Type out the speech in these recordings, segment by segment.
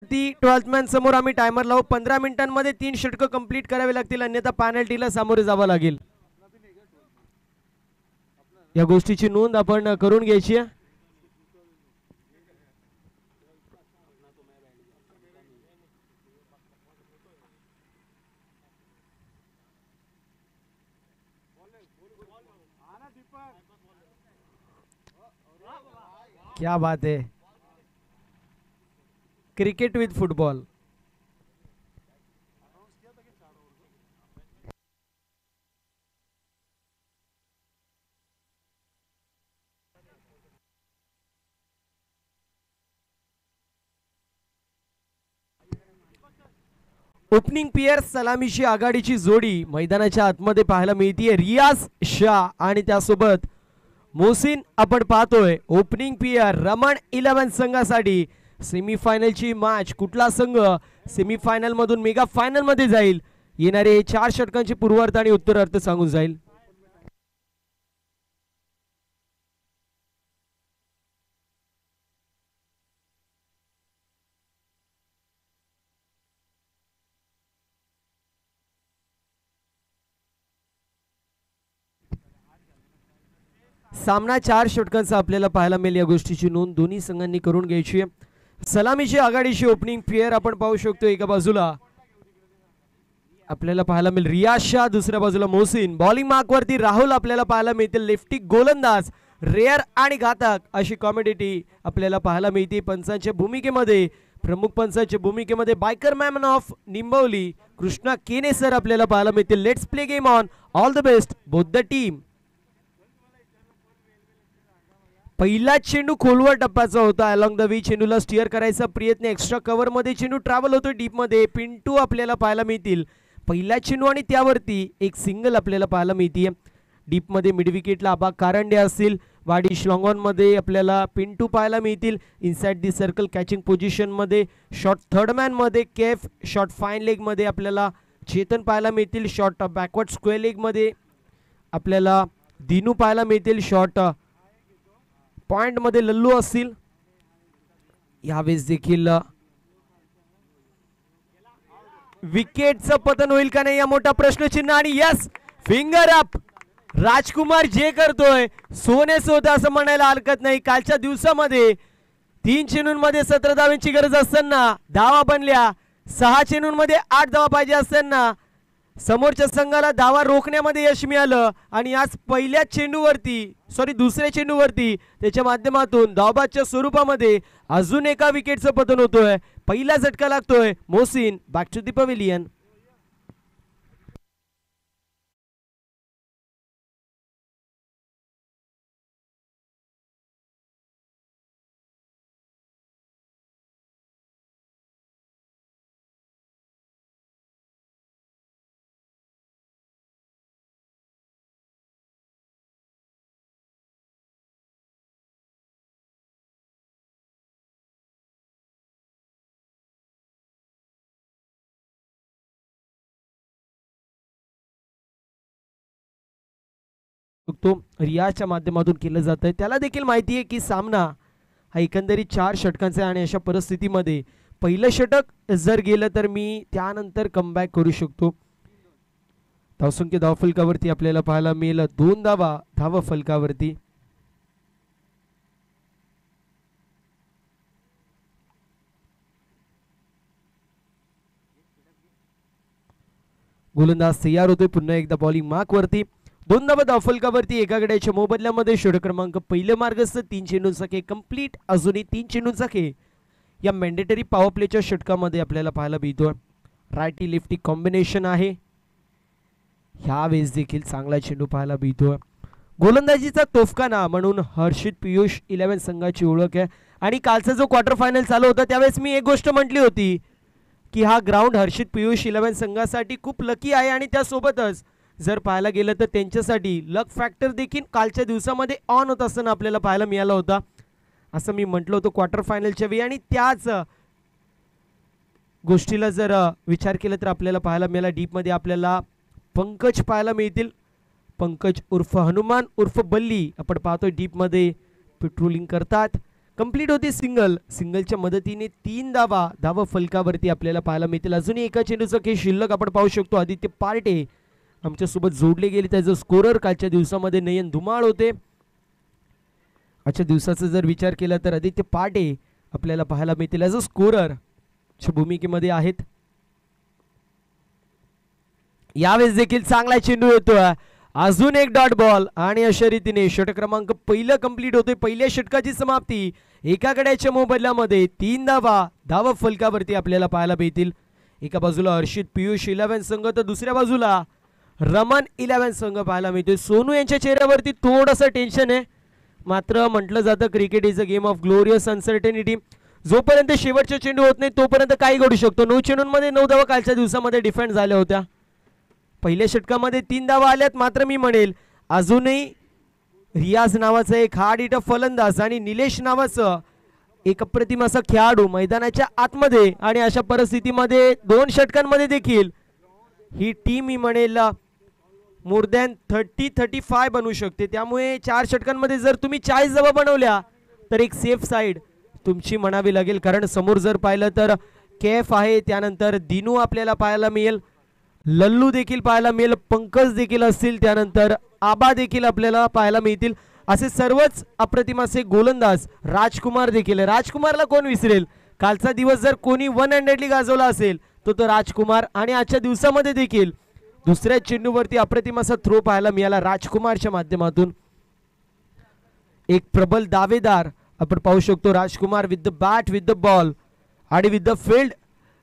ती 12th man समोर आम्ही टायमर लावू. 15 मिनिटांमध्ये 3 षटकं कंप्लीट करावे लागतील, अन्यथा पॅनल्टीला सामोरे जावं लागेल. या गोष्टीची नोंद आपण करून घ्यायची आहे. क्या बात है. Cricket with football. Opening pair सलामीची आघाडीची जोडी मैदानाच्या आतमध्ये पाहायला मिळतीये. रियाज शाह आणि त्यासोबत मोहसिन आपण पाहतोय. ओपनिंग पेयर रमण 11 संघासाठी सेमीफायनलची मॅच. कुठला संघ सेमीफायनल मधून मेगा फायनल मध्ये जाईल, येणारे 4 षटकांची पूर्वार्ध आणि उत्तरार्ध सांगून जाईल. सामना 4 षटकांचा आपल्याला पाहायला मिळेल. या गोष्टीची नोंद दोन्ही संघांनी करून घ्यायची आहे. सलामीची आघाडीची ओपनिंग पेयर आपण पाहू शकतो. एका बाजूला आपल्याला पाहायला मिळेल रियाज शाह, दुसऱ्या बाजूला मोहसिन. बॉलिंग मार्कवरती राहुल आपल्याला पाहायला मिळतील. लेफ्टी गोलंदाज रेअर आणि घातक अशी कॉमेडिटी आपल्याला पाहायला मिळते. पंचांच्या भूमिकेमध्ये, प्रमुख पंचांच्या भूमिकेमध्ये बायकर मॅन ऑफ निंबवली कृष्णा केने सर आपल्याला पाहायला मिळतील. Let's play game on. All the best both the team. पहिला चेंडू खोलवर टप्प्याचा होता. अलॉंग द वी चेंडूला स्टिअर करायचा प्रयत्न. एक्स्ट्रा कव्हर मध्ये चेंडू ट्रॅव्हल होतो डीप मध्ये. पिंटू आपल्याला पाहायला मिळतील. पहिला चेंडू आणि त्यावरती एक सिंगल आपल्याला पाहायला मिळते. डीप मध्ये मिड विकेटला आबा कारंडे असतील. वाडी श्लॉंगॉन मध्ये आपल्याला पिंटू पाहायला मिळतील. Inside the circle catching position मध्ये. शॉर्ट थर्ड मॅन मध्ये केफ. शॉर्ट फाईन लेग मध्ये आपल्याला चेतन पाहायला मिळतील. शॉर्ट बॅकवर्ड स्क्वेअर लेग मध्ये आपल्याला दिनू पाहायला मिळतील. शॉर्ट पॉइंट मध्ये लल्लू असतील. यावेळेस देखील विकेटचं पतन होईल का नाही या मोठा प्रश्नचिन्ह. आणि यस, फिंगर अप. राजकुमार जे करतोय सोनेच होतं असं म्हणायला हरकत नाही. कालच्या दिवसामध्ये 3 चेंडूंमध्ये 17 धावांची गरज असताना धावा बनल्या. 6 चेंडूंमध्ये 8 धावा पाहिजे असताना समोरच्या संघाला धावा रोखण्यामध्ये यश मिळालं. आणि आज पहिल्या चेंडूवरती दुसऱ्या चेंडूवरती त्याच्या माध्यमातून धावबादच्या स्वरूपामध्ये अजून एका विकेटचं पतन होतोय. पहिला झटका लागतोय. Mohsin back to the pavilion. तो रियाजच्या माध्यमातून केलं जात आहे. त्याला देखील माहिती आहे की सामना हा एकंदरीत 4 षटकांचा आहे आणि अशा परिस्थितीमध्ये पहिलं षटक जर गेलं तर मी त्यानंतर कमबॅक करू शकतो. धावसंख्य धावफलकावरती आपल्याला पाहायला मिळेल 2 धावा धाव फलकावरती. गोलंदाज तयार होतोय पुन्हा एकदा बॉलिंग मार्क वरती. 2 धावा धावफलकावरती. एका गड्याच्या मोबदल्यामध्ये षटक क्रमांक पहिलं मार्गस्थ. 3 चेंडूंचा खेळ कंप्लीट. अजूनही 3 चेंडूंचा खेळ या मॅन्डेटरी पॉवर प्लेच्या षटकामध्ये आपल्याला पाहायला मिळतो. रायटी लेफ्टी कॉम्बिनेशन आहे. ह्यावेळेस देखील चांगला चेंडू पाहायला मिळतो. गोलंदाजीचा तोफखाना म्हणून हर्षित पियुष 11 संघाची ओळख आहे. आणि कालचा जो क्वार्टर फायनल चालू होता त्यावेळेस मी एक गोष्ट म्हटली होती की हा ग्राउंड हर्षित पियुष 11 संघासाठी खूप लकी आहे. आणि त्यासोबतच जर पाहायला गेलं तर त्यांच्यासाठी लक फॅक्टर देखील कालच्या दिवसामध्ये ऑन होत असताना आपल्याला पाहायला मिळाला होता असं मी म्हटलं होतं क्वार्टर फायनलच्या वेळी. आणि त्याच गोष्टीला जर विचार केला तर आपल्याला पाहायला मिळाला डीपमध्ये आपल्याला पंकज पाहायला मिळतील. पंकज उर्फ हनुमान उर्फ बल्ली आपण पाहतोय डीपमध्ये पेट्रोलिंग करतात. कंप्लीट होते सिंगल. सिंगलच्या मदतीने 3 धावा फलकावरती आपल्याला पाहायला मिळतील. अजूनही एका चेंडूचा खेळ शिल्लक आपण पाहू शकतो. आदित्य पार्टे आमच्यासोबत जोडले गेले. त्याचं स्कोरर कालच्या दिवसामध्ये नयन धुमाळ होते. आजच्या दिवसाचा जर विचार केला तर आदित्य पार्टे आपल्याला पाहायला मिळतील ॲज अ स्कोरर भूमिकेमध्ये आहेत. यावेळेस देखील चांगला चेंडू येतोय. अजून एक डॉट बॉल आणि अशा रीतीने षटक क्रमांक पहिलं कंप्लीट होतोय. पहिल्या षटकाची समाप्ती. एका गड्याच्या मोबदल्यामध्ये 3 धावा फलकावरती आपल्याला पाहायला मिळतील. एका बाजूला हर्षित पियुष 11 संघ तर दुसऱ्या बाजूला रमन 11 संघ पाहायला मिळतोय. सोनू यांच्या चेहऱ्यावरती थोडंसं टेन्शन आहे. मात्र म्हटलं जातं cricket is a game of glorious uncertainty. जोपर्यंत शेवटचा चेंडू होत नाही तोपर्यंत काही घडू शकतो. 9 चेंडूंमध्ये 9 धावा कालच्या दिवसामध्ये डिफेंड झाल्या होत्या. पहिल्या षटकामध्ये 3 धावा आल्यात. मात्र मी म्हणेल अजूनही रियाज नावाचा एक हार्ड हिटर फलंदाज आणि निलेश नावाचं एक अप्रतिम असा खेळाडू मैदानाच्या आतमध्ये. आणि अशा परिस्थितीमध्ये 2 षटकांमध्ये देखील ही टीम मी म्हणेल मोर दॅन 30-35 बनवू शकते. त्यामुळे 4 षटकांमध्ये जर तुम्ही 40 धावा बनवल्या तर एक सेफ साईड तुमची म्हणावी लागेल. कारण समोर जर पाहिलं तर केफ आहे, त्यानंतर दिनू आपल्याला पाहायला मिळेल, लल्लू देखील पाहायला मिळेल, पंकज देखील असतील, त्यानंतर आबा देखील आपल्याला पाहायला मिळतील. असे सर्वच अप्रतिम असे गोलंदाज. राजकुमार देखील. राजकुमारला कोण विसरेल. कालचा दिवस जर कोणी 100ली गाजवला असेल तो राजकुमार. आणि आजच्या दिवसामध्ये देखील दुसऱ्या चेंडूवरती अप्रतिम असा थ्रो पाहायला मिळाला राजकुमारच्या माध्यमातून. एक प्रबल दावेदार आपण पाहू शकतो. Rajkumar with the bat, with the ball आणि with the field.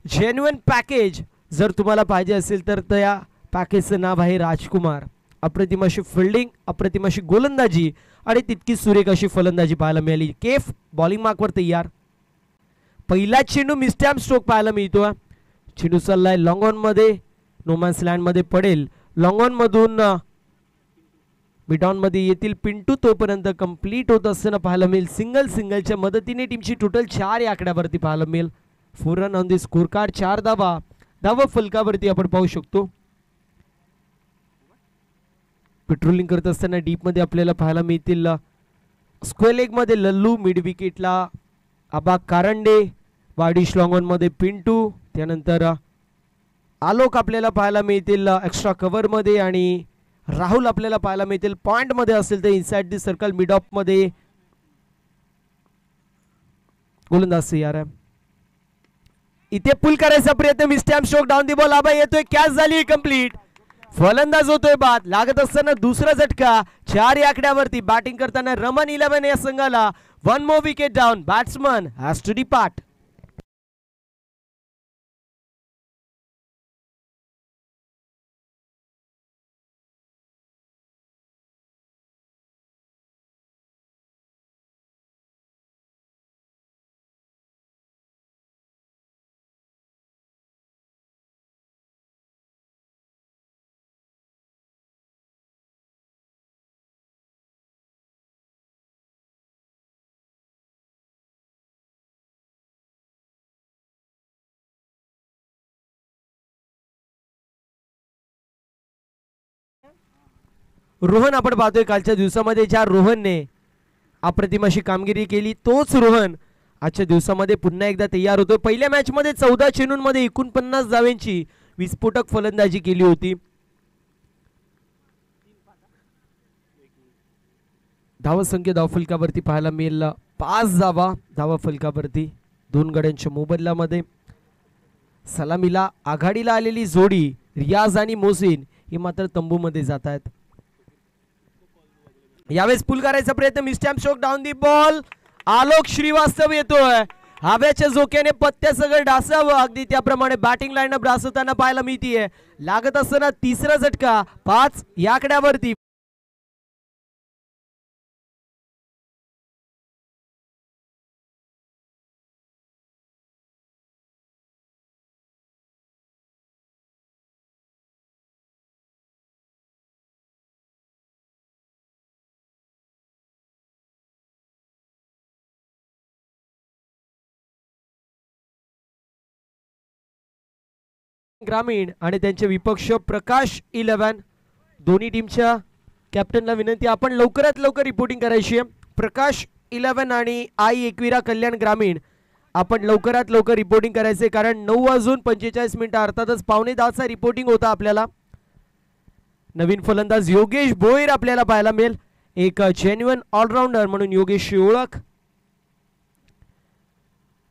Genuine package जर तुम्हाला पाहिजे असेल तर त्या पॅकेजचं नाव आहे राजकुमार. अप्रतिम अशी फिल्डिंग, अप्रतिम अशी गोलंदाजी आणि तितकी सुरेख अशी फलंदाजी पाहायला मिळाली. केफ बॉलिंग मार्कवर तयार. पहिला चेंडू मिस्टॅम्प स्ट्रोक पाहायला मिळतो. चेंडू चाललाय लॉंग ऑन मध्ये, नोमॅन्स लँड मध्ये पडेल. लॉंग ऑन मधून मिड ऑन मध्ये येतील पिंटू. तोपर्यंत कंप्लीट होत असताना पाहायला मिळेल. सिंगलच्या मदतीने टीमची टोटल 4 या आकड्यावरती पाहायला मिळेल. 4 run on the score card. 4 धावा फलकावरती आपण पाहू शकतो. पेट्रोलिंग करत असताना डीप मध्ये आपल्याला पाहायला मिळतील स्क्वेअर लेग मध्ये लल्लू, मिड विकेटला आबा कारंडे, वाडिश लॉंग ऑन मध्ये पिंटू, त्यानंतर आलोक आपल्याला पाहायला मिळतील एक्स्ट्रा कव्हर मध्ये आणि राहुल आपल्याला पाहायला मिळतील पॉइंट मध्ये असेल तर inside the circle mid of मध्ये गोलंदाज तयार आहे. इथे पुल करायचा प्रयत्न. Mistime stroke down the ball. आबा येतोय. कॅच झाली कंप्लीट. फलंदाज होतोय बाद. लागत असताना दुसरा झटका. 4 या आकड्यावरती बॅटिंग करताना रमन 11 या संघाला 1 more wicket down. Batsman has to depart. Rohan आपण पाहतोय कालच्या दिवसामध्ये ज्या रोहनने अप्रतिम अशी कामगिरी केली तोच रोहन आजच्या दिवसामध्ये पुन्हा एकदा तयार होतो. पहिल्या मॅच मध्ये 14 चेंडूंमध्ये 49 धावांची विस्फोटक फलंदाजी केली होती. धावसंख्या धावफलकावरती पाहायला मिळेल 5 धावा फलकावरती 2 गड्यांच्या मोबदल्यामध्ये. सलामीला आघाडीला आलेली जोडी रियाज आणि मोहसिन ही मात्र तंबूमध्ये जात आहेत. यावेळेस पुल करायचा प्रयत्न. Mistime stroke down the ball. Alok Shrivastava येतोय. हव्याच्या झोक्याने पत्त्या सगळं डासावं अगदी त्याप्रमाणे बॅटिंग लाईनअप डासवताना पाहायला मिळतीये. लागत असताना तिसरा झटका. 5 या आकड्यावरती. ग्रामीण आणि त्यांचे विपक्ष प्रकाश 11 दोन्ही टीमच्या कॅप्टनला विनंती आपण लवकरात लवकर रिपोर्टिंग करायची आहे. प्रकाश 11 आणि आई एकविरा कल्याण ग्रामीण आपण लवकरात लवकर रिपोर्टिंग करायचे, कारण 9:45 अर्थातच 9:45चा रिपोर्टिंग होता आपल्याला. नवीन फलंदाज योगेश भोईर आपल्याला पाहायला मिळेल, एक जेन्युइन ऑलराऊंडर म्हणून योगेशची ओळख.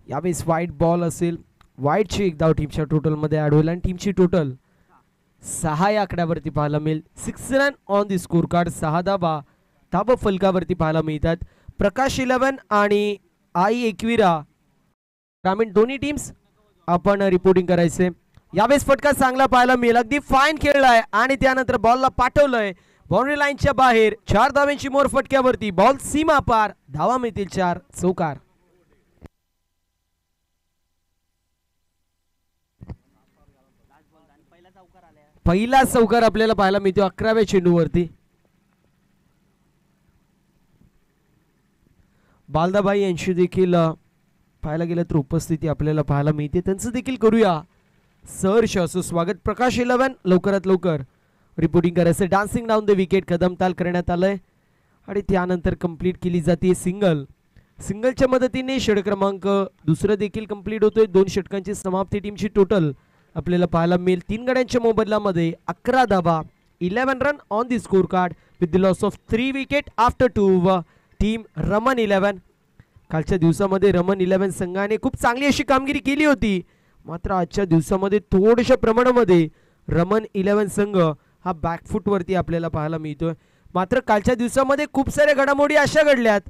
यावेळेस वाईट बॉल असेल, वाईटची एक धाव टीमच्या टोटल मध्ये ऍड होईल आणि टीमची टोटल 6 या आकड्यावरती पाहायला मिळेल. 6 run on the score card, 6 धावा धाव फलकावरती पाहायला मिळतात. प्रकाश 11 आणि आई एकविरा ग्रामीण दोन्ही टीम्स आपण रिपोर्टिंग करायचे. यावेळेस फटका चांगला पाहायला मिळेल, अगदी फाईन खेळलाय आणि त्यानंतर बॉलला पाठवलंय बाउंड्री लाईनच्या बाहेर. 4 धावांची मोर फटक्यावरती, बॉल सीमा पार, धावा मिळतील 4, चौकार. पहिला चौकार आपल्याला पाहायला मिळतो 11व्या चेंडूवरती. बालदाबाई यांची देखील पाहायला गेलं तर उपस्थिती आपल्याला पाहायला मिळते, त्यांचं देखील करूया सहर्ष असं स्वागत. प्रकाश 11 लवकरात लवकर रिपोर्टिंग करायचं. डान्सिंग डाऊन द विकेट कदमताल करण्यात आलंय आणि त्यानंतर कंप्लीट केली जाते सिंगल. सिंगलच्या मदतीने षटक क्रमांक दुसरा देखील कंप्लीट होतोय. 2 षटकांची समाप्ती टीमची टोटल आपल्याला पाहायला मिळेल. 3 गड्यांच्या मोबदल्यामध्ये 11 धावा, 11 run on the score card with the loss of 3 wicket after 2. Team Raman 11. कालच्या दिवसामध्ये रमन 11 संघाने खूप चांगली अशी कामगिरी केली होती, मात्र आजच्या दिवसामध्ये थोड्याशा प्रमाणामध्ये रमन 11 संघ हा बॅकफुट वरती आपल्याला पाहायला मिळतोय. मात्र कालच्या दिवसामध्ये खूप साऱ्या घडामोडी अशा घडल्यात,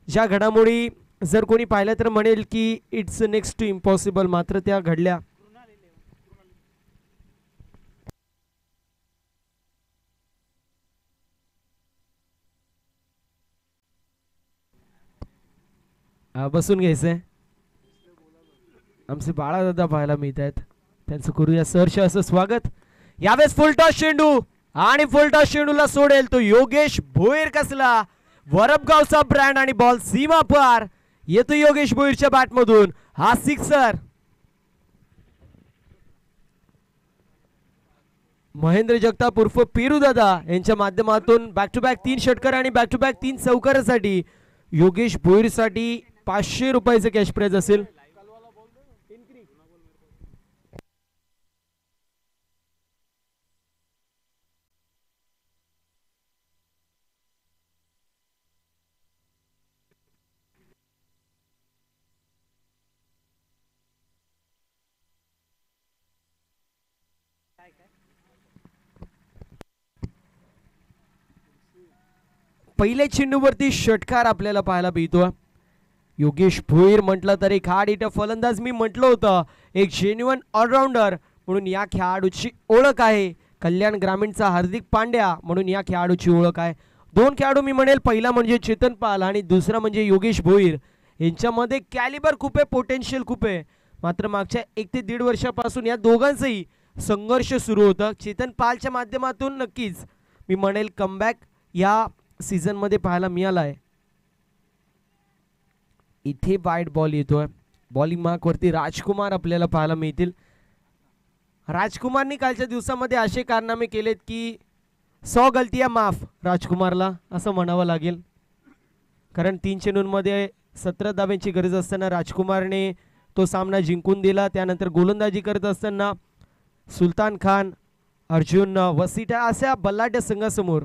ज्या घडामोडी जर कोणी पाहिल्या तर म्हणेल की इट्स नेक्स्ट टू इम्पॉसिबल, मात्र त्या घडल्या. बसून घ्यायचंय. आमचे बाळादादा पाहायला मिळत आहेत, त्यांचं करूया सहर्ष असं स्वागत. यावेळेस फुलटॉस चेंडू आणि फुलटॉस चेंडूला सोडेल तो योगेश भोईर. कसला वरपगावचा ब्रँड आणि बॉल सीमा पार येतो योगेश भोईरच्या बॅट मधून, हा सिक्सर. महेंद्र जगताप उर्फ पेरू दादा यांच्या माध्यमातून बॅक टू बॅक 3 षटकार आणि बॅक टू बॅक 3 चौकारासाठी योगेश भोईर साठी 500 रुपयाचं कॅश प्राइज असेल. पहिल्या चेंडूवरती षटकार आपल्याला पाहायला मिळतो. योगेश भोईर म्हटलं तर एक हार्ड हिटर फलंदाज मी म्हटलं होतं, एक जेन्युइन ऑलराऊंडर म्हणून या खेळाडूची ओळख आहे. कल्याण ग्रामीणचा हार्दिक पांड्या म्हणून या खेळाडूची ओळख आहे. 2 खेळाडू मी म्हणेल, पहिला म्हणजे चेतन पाल आणि दुसरा म्हणजे योगेश भोईर. यांच्यामध्ये कॅलिबर खूप आहे, पोटेन्शियल खूप आहे, मात्र मागच्या 1 ते 1.5 वर्षापासून या दोघांचंही संघर्ष सुरू होतं. चेतन पालच्या माध्यमातून नक्कीच मी म्हणेल कमबॅक या सीझन मध्ये पाहायला मिळालाय. इथे वाईट बॉल येतोय, बॉलिंग मार्क वरती राजकुमार आपल्याला पाहायला मिळतील. राजकुमारनी कालच्या दिवसामध्ये असे कारनामे केलेत की 100 गलतिया माफ राजकुमारला असं म्हणावं लागेल, कारण 3 चेंडूंमध्ये 17 धाब्यांची गरज असताना राजकुमारने तो सामना जिंकून दिला. त्यानंतर गोलंदाजी करत असताना सुलतान खान, अर्जुन वसिटा अशा बल्लाढ्य संघासमोर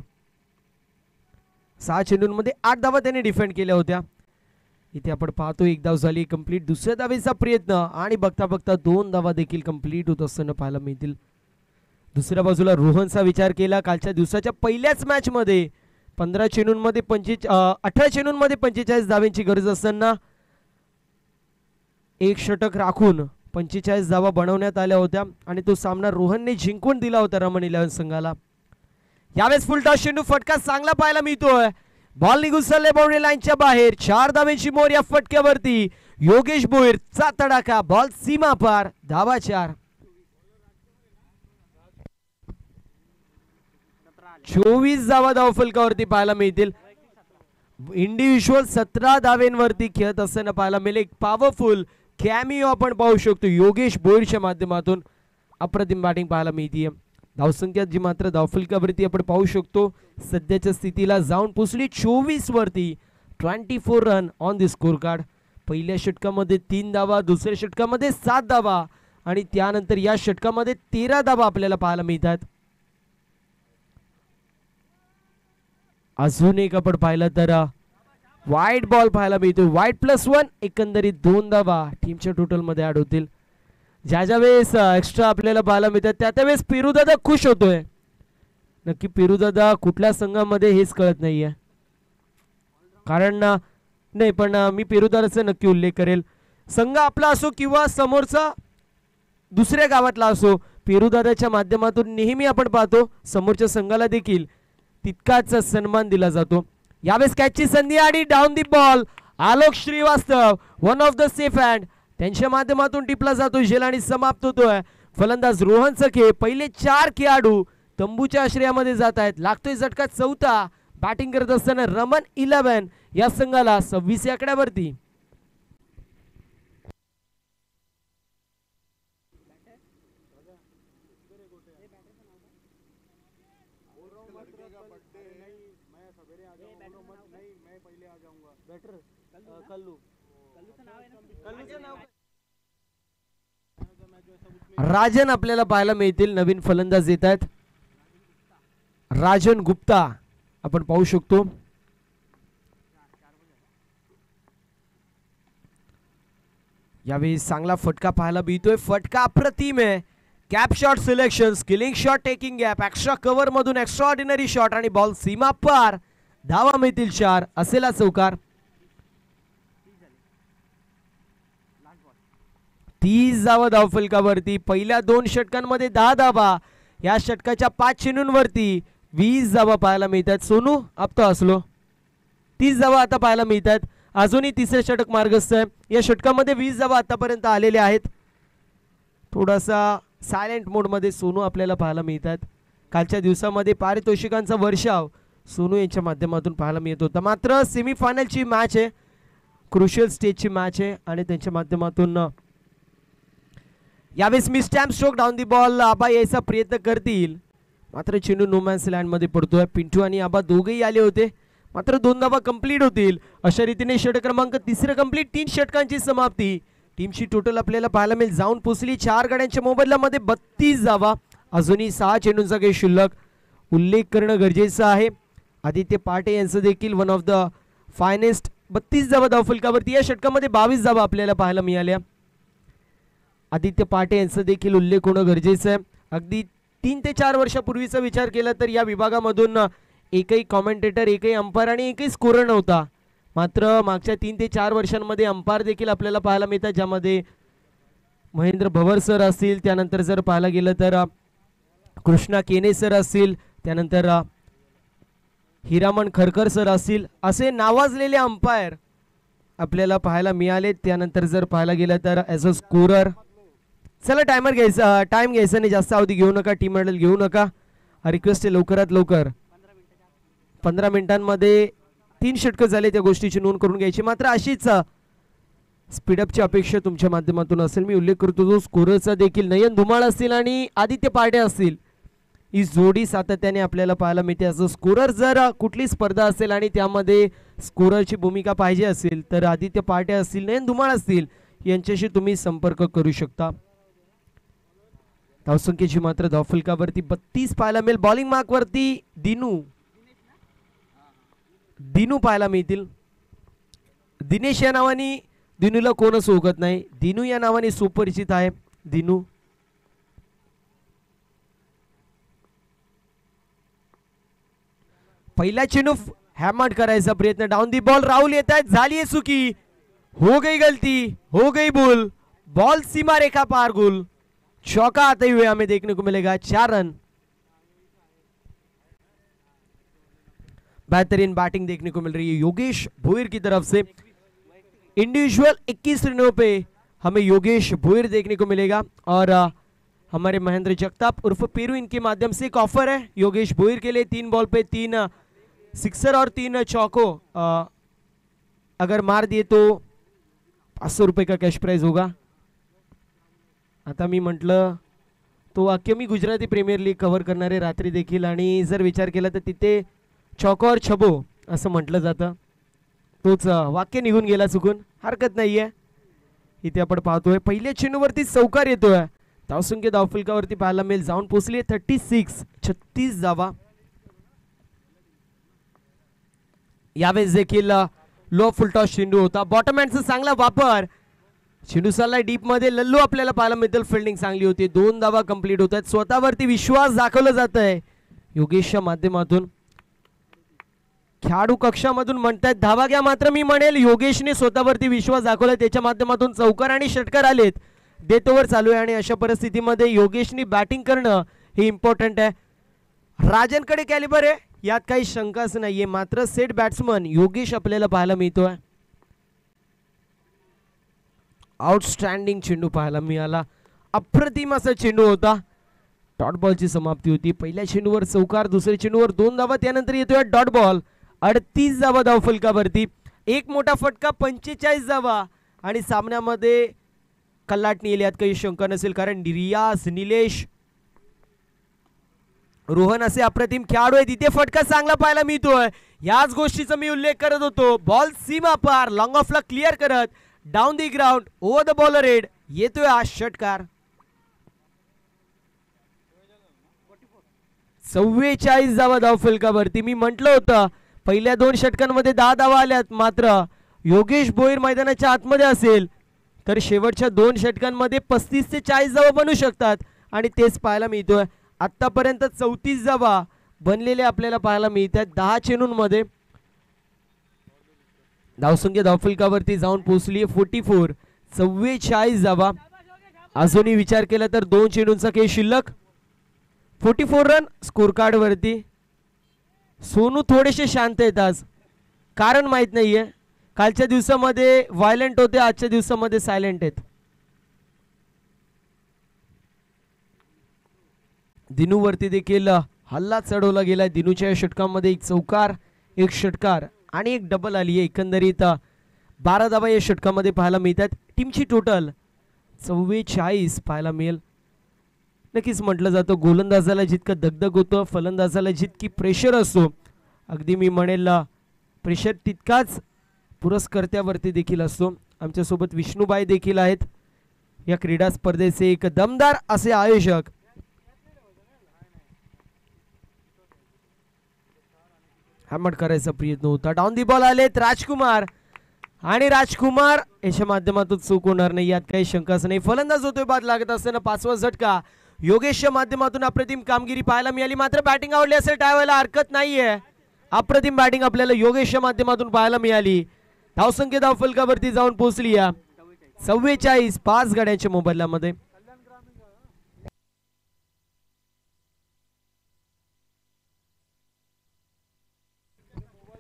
6 चेंडूंमध्ये 8 धावा त्याने डिफेंड केल्या होत्या. इथे आपण पाहतो 1 धाव झाली कंप्लीट. दुसऱ्या धावेचा प्रयत्न आणि बघता बघता 2 धावा देखील कंप्लीट होत असताना पाहायला मिळतील. दुसऱ्या बाजूला रोहनचा विचार केला. कालच्या दिवसाच्या पहिल्याच मॅच मध्ये 18 चेंडूंमध्ये 45 धावांची गरज असताना एक षटक राखून 45 धावा बनवण्यात आल्या होत्या आणि तो सामना रोहनने जिंकून दिला होता रमन 11 संघाला. यावेळेस फुलटॉस चेंडू, फटका चांगला पाहायला मिळतोय. बॉल निघून चालले बाउंड्री लाईनच्या बाहेर. 4 धावांची मोर या फटक्यावरती. योगेश भोईरचा तडाखा, बॉल सीमा पार, धावा 4. 24 धावा धाव फलकावरती पाहायला मिळतील. इंडिव्हिज्युअल 17 धावेंवरती खेळत असताना पाहायला मिळेल. एक पॉवरफुल कॅमिओ आपण पाहू शकतो योगेश भोईरच्या माध्यमातून. अप्रतिम बॅटिंग पाहायला मिळते. धावसंख्या जी मात्र धावफलकावरती आपण पाहू शकतो सध्याच्या स्थितीला जाऊन पोचली 24 वरती. 24 run on the score card. पहिल्या षटकामध्ये 3 धावा, दुसऱ्या षटकामध्ये 7 धावा आणि त्यानंतर या षटकामध्ये 13 धावा आपल्याला पाहायला मिळतात. अजून एक आपण पाहिलं तर वाईट बॉल पाहायला मिळतो. वाईट +1 एकंदरीत 2 धावा टीमच्या टोटल मध्ये ऍड होतील. ज्या वेळेस एक्स्ट्रा आपल्याला पाहायला मिळतात त्या वेळेस पेरूदादा खुश होतोय. नक्की पेरूदादा कुठल्या संघामध्ये हेच कळत नाहीये. कारण नाही पण मी पेरूदादाचा नक्की उल्लेख करेल. संघ आपला असो किंवा समोरचा दुसऱ्या गावातला असो, पेरूदादाच्या माध्यमातून नेहमी आपण पाहतो समोरच्या संघाला देखील तितकाच सन्मान दिला जातो. यावेळेस कॅचची संधी आणि down the ball Alok Srivastava one of the safe hand त्यांच्या माध्यमातून टिपला जातो. झेल आणि समाप्त होतोय. फलंदाज रोहन सखे पहिले 4 खेळाडू तंबूच्या आश्रयामध्ये जात आहेत. लागतोय झटका चौथा. बॅटिंग करत असताना रमन 11 या संघाला 26 या आकड्यावरती. राजन आपल्याला पाहायला मिळतील. नवीन फलंदाज येत आहेत. राजन गुप्ता आपण पाहू शकतो. यावेळी चांगला फटका पाहायला मिळतोय. फटका अप्रतिम आहे. Cap shot selection, skilling shot, taking gap, extra cover मधून एक्स्ट्रा ऑर्डिनरी शॉट आणि बॉल सीमा पार. धावा मिळतील 4. असेला चौकार. 30 धावा धावफलकावरती. पहिल्या 2 षटकांमध्ये 10 धावा. या षटकाच्या 5 चेंडूंवरती 20 धावा पाहायला मिळतात. सोनू अब तो असलो 30 धावा आता पाहायला मिळतात. अजूनही तिसरे षटक मार्गस्थ आहे. या षटकामध्ये 20 धावा आतापर्यंत आलेल्या आहेत. थोडासा सायलेंट मोड मध्ये सोनू आपल्याला पाहायला मिळतात. कालच्या दिवसामध्ये पारितोषिकांचा वर्षाव सोनू यांच्या माध्यमातून पाहायला मिळत होता. मात्र सेमीफायनलची मॅच आहे, क्रुशियल स्टेजची मॅच आहे आणि त्यांच्या माध्यमातून यावेळेस mistime stroke down the ball Aba यायचा प्रयत्न करतील. मात्र चेंडू नोमॅन्स लँड मध्ये पडतोय. पिंटू आणि आबा दोघेही आले होते. मात्र 2 धावा कंप्लीट होतील. अशा रीतीने षटक क्रमांक 3 कंप्लीट. 3 षटकांची समाप्ती. टीमची टोटल आपल्याला पाहायला मिळेल जाऊन पोचली 4 गड्यांच्या मोबदल्यामध्ये 32 धावा. अजूनही 6 चेंडूंचा काही शिल्लक. उल्लेख करणं गरजेचं आहे आदित्य पाटे यांचं देखील वन ऑफ द फायनेस्ट 32 धावा धावफलकावरती. या षटकामध्ये 22 धावा आपल्याला पाहायला मिळाल्या. आदित्य पाटे यांचं देखील उल्लेख होणं गरजेचं आहे. अगदी 3 ते 4 वर्षापूर्वीचा विचार केला तर या विभागामधून एकही कॉमेंटेटर, एकही अंपायर आणि एकही स्कोरर नव्हता. मात्र मागच्या 3 ते 4 वर्षांमध्ये अंपायर देखील आपल्याला पाहायला मिळतात, ज्यामध्ये महेंद्र भवर सर असतील, त्यानंतर जर पाहायला गेलं तर कृष्णा केने सर असतील, त्यानंतर हिरामण खरकर सर असतील. असे नावाजलेले अंपायर आपल्याला पाहायला मिळाले. त्यानंतर जर पाहायला गेलं तर ॲज अ स्कोरर. चला टाइम घ्यायचा नाही, जास्त अवधी घेऊ नका, टीम मेडल घेऊ नका. रिक्वेस्ट आहे लवकरात लवकर 15 मिनिटांमध्ये 3 षटकं झाले, त्या गोष्टीची नोंद करून घ्यायची. मात्र अशीच स्पीडअपची अपेक्षा तुमच्या माध्यमातून असेल. मी उल्लेख करतो जो स्कोररचा देखील नयन धुमाळ असतील आणि आदित्य पाटे असतील, ही जोडी सातत्याने आपल्याला पाहायला मिळते. असं स्कोरर जर कुठली स्पर्धा असेल आणि त्यामध्ये स्कोररची भूमिका पाहिजे असेल तर आदित्य पाटे असतील, नयन धुमाळ असतील, यांच्याशी तुम्ही संपर्क करू शकता. धावसंख्येची मात्र धावफलकावरती 32 पाहायला मिळेल. बॉलिंग मार्क वरती दिनू पाहायला मिळतील. दिनेश या नावाने दिनूला कोणच ओळखत नाही, दिनू या नावाने सुपरिचित आहे. दिनू पहिला चेंडू हॅमर्ड करायचा प्रयत्न. डाऊन दी बॉल राहुल येत आहेत. झाली चुकी, हो गई गलती, हो गई भूल. बॉल सीमा रेखा पार. गोल चौका आते हुए हमें देखने को मिलेगा. 4 रन. बेहतरीन बैटिंग देखने को मिल रही है योगेश भोईर की तरफ से. इंडिविजुअल 21 रनों पे हमें योगेश भोईर देखने को मिलेगा और हमारे महेंद्र जगताप उर्फ पेरू, इनके माध्यम से एक ऑफर है योगेश भोईर के लिए. 3 बॉल पे 3 सिक्सर और 3 चौको अगर मार दिए तो 500 रुपये का कैश प्राइज होगा. आता मी म्हटलं तो वाक्य मी गुजराती प्रीमियर लीग कव्हर करणारे रात्री देखील, आणि जर विचार केला तर तिथे चौको और छबो असं म्हटलं जातं. तोच वाक्य निघून गेला चुकून, हरकत नाहीये. इथे आपण पाहतोय पहिल्या चेंडूवरती चौकार येतोय. धावसंख्या धावफलकावरती पाहायला मिळेल जाऊन पोहोचली 36. 36 धावा. यावेळेस देखील लो फुलटॉस चेंडू होता. बॉटमहँडचा चांगला वापर. चेंडू चाललाय डीप मध्ये. लल्लू आपल्याला पाहायला मिळेल. फिल्डिंग चांगली होती. 2 धावा कंप्लीट होत आहेत. स्वतःवरती विश्वास दाखवला जात आहे योगेशच्या माध्यमातून. खेळाडू कक्षामधून म्हणतात धावा घ्या, मात्र मी म्हणेल योगेशने स्वतःवरती विश्वास दाखवला. त्याच्या माध्यमातून चौकार आणि षटकार आलेत. डेथ ओव्हर चालू आहे आणि अशा परिस्थितीमध्ये योगेशनी बॅटिंग करणं हे इम्पॉर्टंट आहे. राजनकडे कॅलिबर आहे यात काही शंकाच नाहीये, मात्र सेट बॅट्समन योगेश आपल्याला पाहायला मिळतोय. आउटस्टँडिंग चेंडू पाहायला मिळाला. अप्रतिम असा चेंडू होता. डॉट बॉलची समाप्ती होती. पहिल्या चेंडूवर चौकार, दुसऱ्या चेंडूवर 2 धावा, त्यानंतर येतोय डॉट बॉल. 38 धावा धावफलकावरती. एक मोठा फटका, 45 धावा आणि सामन्यामध्ये कल्लाटणी येईल यात काही शंका नसेल, कारण रियाज, निलेश, रोहन असे अप्रतिम खेळाडू आहेत. इथे फटका चांगला पाहायला मिळतोय. याच गोष्टीचा मी उल्लेख करत होतो. बॉल सीमा पार लॉंग ऑफला क्लिअर करत down the ground over the bowler head येतोय हा षटकार. 44 धावा धावफलकावरती. मी म्हटलं होतं पहिल्या 2 षटकांमध्ये 10 धावा आल्यात, मात्र योगेश भोईर मैदानाच्या आतमध्ये असेल तर शेवटच्या 2 षटकांमध्ये 35 ते 40 धावा बनू शकतात आणि तेच पाहायला मिळतोय. आतापर्यंत 34 धावा बनलेले आपल्याला पाहायला मिळतात 10 चेंडूंमध्ये. धावसंख्या धावफलकावरती जाऊन पोहोचली 44. 44 धावा. अजूनही विचार केला तर 2 चेंडूंचा खेळ शिल्लक. 44 रन स्कोर कार्ड वरती. सोनू थोडेसे शांत आहेत आज, कारण माहित नाहीये. कालच्या दिवसामध्ये व्हायलेंट होते, आजच्या दिवसामध्ये सायलेंट आहेत. दिनू वरती देखील हल्ला चढवला गेलाय. दिनूच्या षटकामध्ये 1 चौकार, 1 षटकार आणि 1 डबल आली आहे. एकंदरीत 12 धावा या षटकामध्ये पाहायला मिळतात. टीमची टोटल 44 पाहायला मिळेल. नक्कीच म्हटलं जातं गोलंदाजाला जितकं दगदग होतं, फलंदाजाला जितकी प्रेशर असतो, अगदी मी म्हणेल प्रेशर तितकाच पुरस्कर्त्यावरती देखील असतो. आमच्यासोबत विष्णुबाई देखील आहेत, या क्रीडा स्पर्धेचे एक दमदार असे आयोजक. हॅमर करायचा प्रयत्न होता. डाऊन दी बॉल आलेत राजकुमार आणि राजकुमार याच्या माध्यमातून चूक होणार नाही यात काही शंकाच नाही. फलंदाज होतोय बाद लागत असताना 5वा झटका. योगेशच्या माध्यमातून अप्रतिम कामगिरी पाहायला मिळाली, मात्र बॅटिंग आवडली असेल टाळायला हरकत नाहीये. अप्रतिम बॅटिंग आपल्याला योगेशच्या माध्यमातून पाहायला मिळाली. धावसंख्या धावफलकावरती जाऊन पोहोचली या 44. 5 गड्यांच्या मोबदल्यामध्ये.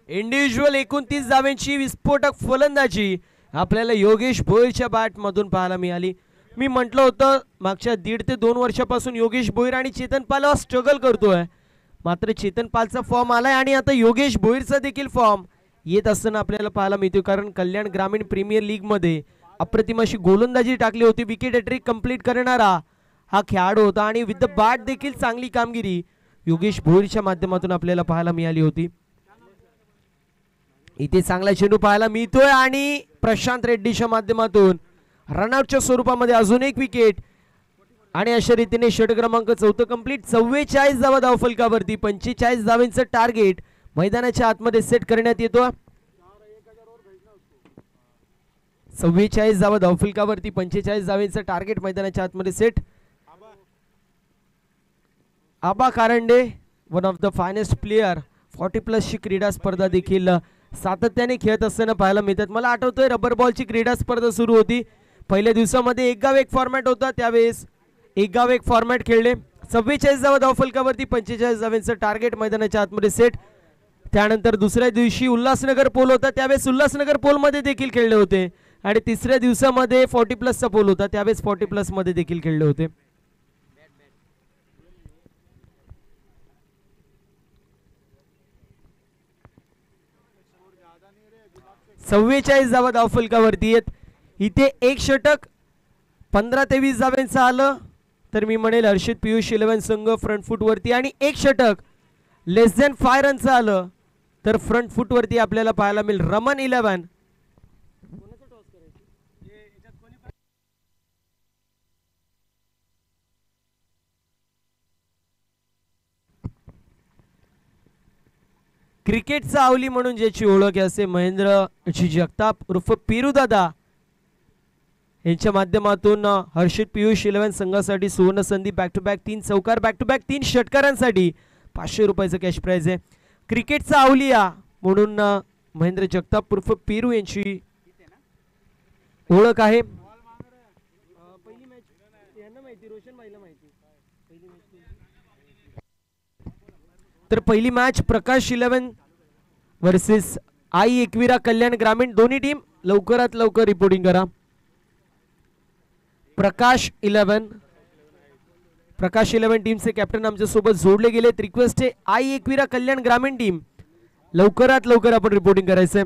इंडिव्हिज्युअल 29 धावांची विस्फोटक फलंदाजी आपल्याला योगेश भोईरच्या बॅट मधून पाहायला मिळाली. मी म्हटलं होतं मागच्या 1.5 ते 2 वर्षापासून योगेश भोईर आणि चेतन पाल स्ट्रगल करतोय, मात्र चेतन पालचा फॉर्म आलाय आणि आता योगेश भोईरचा देखील फॉर्म येत असताना आपल्याला पाहायला मिळतो. कारण कल्याण ग्रामीण प्रीमियर लीग मध्ये अप्रतिम अशी गोलंदाजी टाकली होती. विकेट हॅट्रिक कंप्लीट करणारा हा खेळाडू होता आणि विथ द बॅट देखील चांगली कामगिरी योगेश भोईरच्या माध्यमातून आपल्याला पाहायला मिळाली होती. इथे चांगला चेंडू पाहायला मिळतोय आणि प्रशांत रेड्डीच्या माध्यमातून रनआउटच्या स्वरूपामध्ये अजून एक विकेट आणि अशा रीतीने षटक क्रमांक 4 कंप्लीट. 44 धावा धावफलकावरती. 45 धावांचं टार्गेट मैदानाच्या आतमध्ये सेट करण्यात येतो. 44 धावा धावफलकावरती 45 धावांचं टार्गेट मैदानाच्या आतमध्ये set. Aba Karande one of the finest player. 40+ ची क्रीडा स्पर्धा देखील सातत्याने खेळत असताना पाहायला मिळतात. मला आठवतोय रबर बॉलची क्रीडा स्पर्धा सुरू होती. पहिल्या दिवसामध्ये 1 गाव 1 फॉर्मॅट होता, त्यावेळेस 1 गाव 1 फॉर्मॅट खेळले. 44 धावा धावफलकावरती 45 धावांचं टार्गेट मैदानाच्या आतमध्ये सेट. त्यानंतर दुसऱ्या दिवशी उल्हासनगर पोल होता, त्यावेळेस उल्हासनगर पोल मध्ये देखील खेळले होते आणि तिसऱ्या दिवसामध्ये 40+ चा पोल होता, त्यावेळेस 40+ मध्ये देखील खेळले होते. चव्वेचाळीस धावा धावफलकावरती आहेत. इथे 1 षटक 15 ते 20 धावांचं आलं तर मी म्हणेल हर्षित पियुष 11 संघ फ्रंट फूट वरती आणि 1 षटक लेस दॅन 5 रनचं आलं तर फ्रंट फुट वरती आपल्याला पाहायला मिळेल रमन 11. क्रिकेटचा आवली म्हणून ज्याची ओळख आहे असे महेंद्रजी जगताप उर्फ पिरुदादा यांच्या माध्यमातून हर्षित पियुष 11 संघासाठी सुवर्ण संधी. बॅक टू बॅक 3 चौकार, बॅक टू बॅक 3 षटकारांसाठी 500 रुपयाचं कॅश प्राइज आहे. क्रिकेटचा आवलिया म्हणून महेंद्र जगताप उर्फ पिरू यांची ओळख आहे. तर पहिली मॅच प्रकाश 11 वर्सेस आई एकविरा कल्याण ग्रामीण. दोन्ही टीम लवकरात लवकर रिपोर्टिंग करा. प्रकाश 11 टीमचे कॅप्टन आमच्या सोबत जोडले गेले. रिक्वेस्ट आहे आई एकविरा कल्याण ग्रामीण टीम लवकरात लवकर आपण रिपोर्टिंग करायचंय.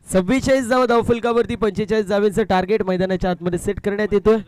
सव्वीस धावा धावफलकावरती 45 धावेचं टार्गेट मैदानाच्या आतमध्ये सेट करण्यात येतोय.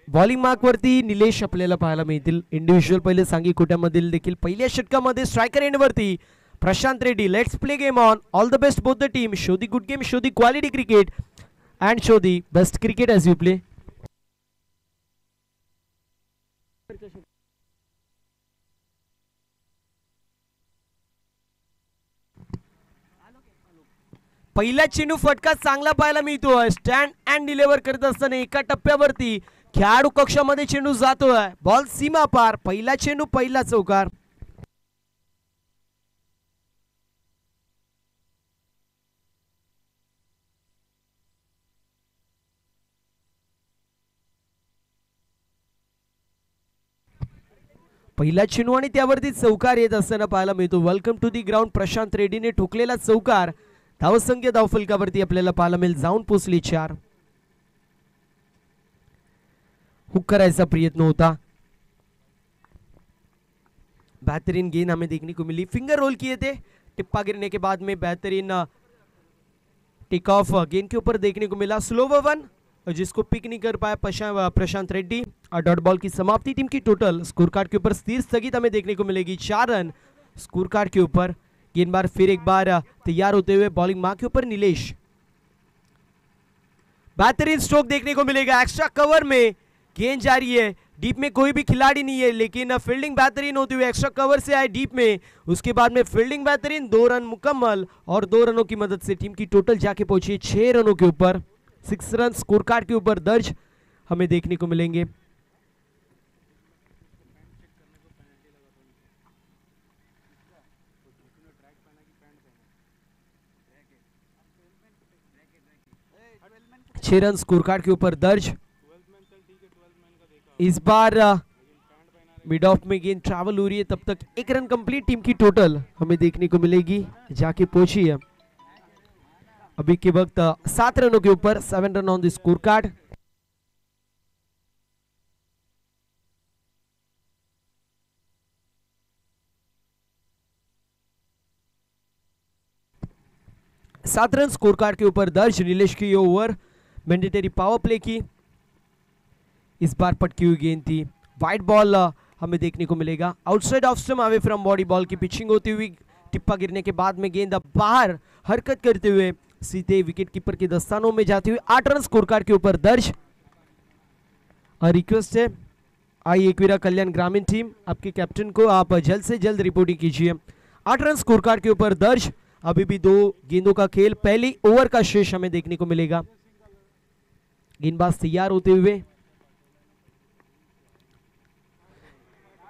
बॉलिंग मार्क वरती निलेश आपल्याला पाहायला मिळतील. इंडिव्हिज्युअल पहिले सांगी कोट्यामधील देखील पहिल्या षटकामध्ये स्ट्रायकर एंड वरती Prashant Reddy. Let's play game on. All the best both the team. Show the good game, show the quality cricket and show the best cricket as you play. पहिला चेंडू फटका चांगला पाहायला मिळतोय. स्टँड अँड डिलिव्हर करत असताना एका टप्प्यावरती खेळाडू कक्षामध्ये चेंडू जातोय. बॉल सीमा पार. पहिला चेंडू, पहिला चौकार. पहिला चेंडू आणि त्यावरती चौकार येत असताना पाहायला मिळतो. Welcome to the ground. Prashant रेड्डीने ठोकलेला चौकार धावसंख्या धावफलकावरती आपल्याला पाहायला मिळेल. जाऊन पोचली 4. हुक करायचा प्रयत्न होता. बेहतरीन गेंद हमें देखने को मिली. फिंगर रोल किए थे. टिप्पा गिरने के बाद में बेहतरीन टेक ऑफ गेंद के ऊपर देखने को मिला. स्लो वन जिसको पिक नहीं कर पाया प्रशांत रेड्डी. डॉट बॉल की समाप्ति. टीम की टोटल स्कोर कार्ड के ऊपर स्थिर स्थगित हमें देखने को मिलेगी. 4 रन स्कोर कार्ड के ऊपर. गेंदबाज फिर एक बार तैयार होते हुए बॉलिंग मार्क के ऊपर निलेश. बेहतरीन स्ट्रोक देखने को मिलेगा. एक्स्ट्रा कवर में गेंद जा रही है. डीप में कोई भी खिलाड़ी नहीं है, लेकिन फील्डिंग बेहतरीन होती हुई एक्स्ट्रा कवर से आए डीप में. उसके बाद में फील्डिंग बेहतरीन. 2 रन मुकम्मल और 2 रनों की मदद से टीम की टोटल जाके पहुंची 6 रनों के ऊपर. 6 रन स्कोर कार्ड के ऊपर दर्ज हमें देखने को मिलेंगे. छह रन स्कोर कार्ड के ऊपर दर्ज. इस बार मिड ऑफ में गेंद ट्रैवल हो रही है. तब तक 1 रन कंप्लीट टीम की टोटल हमें देखने को मिलेगी. जाके पहुंची है अभी के वक्त 7 रनों के ऊपर. 7 run on the score card. 7 run score card के ऊपर दर्ज। नीलेश की ओवर मैंडेटरी पावर प्ले की, इस बार पटकी हुई गेंद थी, वाइड बॉल हमें देखने को मिलेगा। Outside off stump away from body, ball की पिचिंग होती हुई टिप्पा गिरने के बाद में गेंद बाहर हरकत करते हुए सीधे विकेट कीपर के दस्तानों में जाती हुई 8 रन स्कोर कार्ड के ऊपर दर्ज। रिक्वेस्ट है आई एकवीरा कल्याण ग्रामीण टीम, आपके कैप्टन को आप जल्द से जल्द रिपोर्टिंग कीजिए। 8 रन स्कोर कार्ड के ऊपर दर्ज। अभी भी 2 गेंदों का खेल, पहली ओवर का शेष हमें देखने को मिलेगा। गेंदबाज तैयार होते हुए,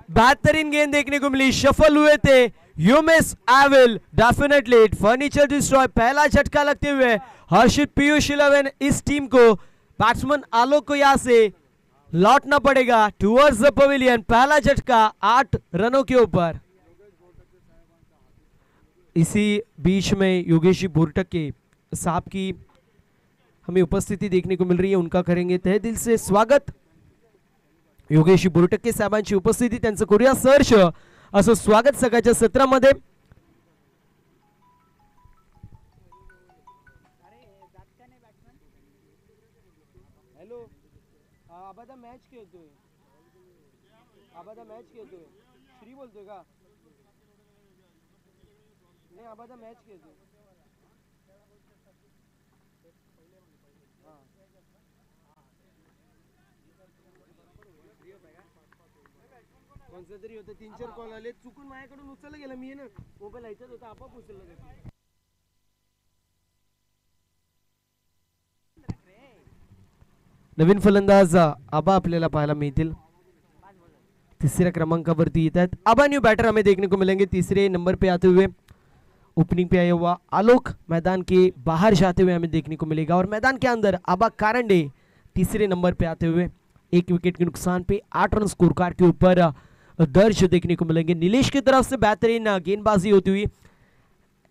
बेहतरीन गेंद देखने को मिली, शफल हुए थे यूमिस एविल, डेफिनेटली फर्नीचर डिस्ट्रॉय। पहला झटका लगते हुए हर्षित पीयूष 11 इस टीम को, बैट्समैन आलोक को यहां से लौटना पड़ेगा टुवर्ड्स द पवेलियन। पहला झटका 8 रनों के ऊपर। इसी बीच में योगेश बोरटक के साहब की हमें उपस्थिति देखने को मिल रही है, उनका करेंगे तहे दिल से स्वागत। योगेश बोरटके साहेबांची उपस्थिती, त्यांचं करूया सर्च असं स्वागत सकाळच्या सत्रामध्ये। हॅलो, आबादा मॅच खेळतोय, आबादा मॅच खेळतोय, श्री बोलतोय का? नाही, आबादा मॅच खेळतोय। कोणचं तरी होतं, 3-4 कॉल आले, चुकून माझ्याकडून उचलला गेला, मी ना मोबाईल ऐकत होता, आपोआप उचलला। नवीन फलंदाज आबा आपल्याला पाहायला मिळतील, तिसऱ्या क्रमांकावरती येत आहेत। आबा न्यू बैटर हमें देखने को मिलेंगे तीसरे नंबर पे आते हुए। ओपनिंग पे आया हुआ आलोक मैदान के बाहर जाते हुए हमें देखने को मिलेगा, और मैदान के अंदर आबा कारंडे तीसरे नंबर पे आते हुए। 1 विकेट के नुकसान पे 8 रन स्कोर कार्ड के ऊपर दर्ज देखने को मिलेंगे। नीलेश की तरफ से बेहतरीन गेंदबाजी होती हुई,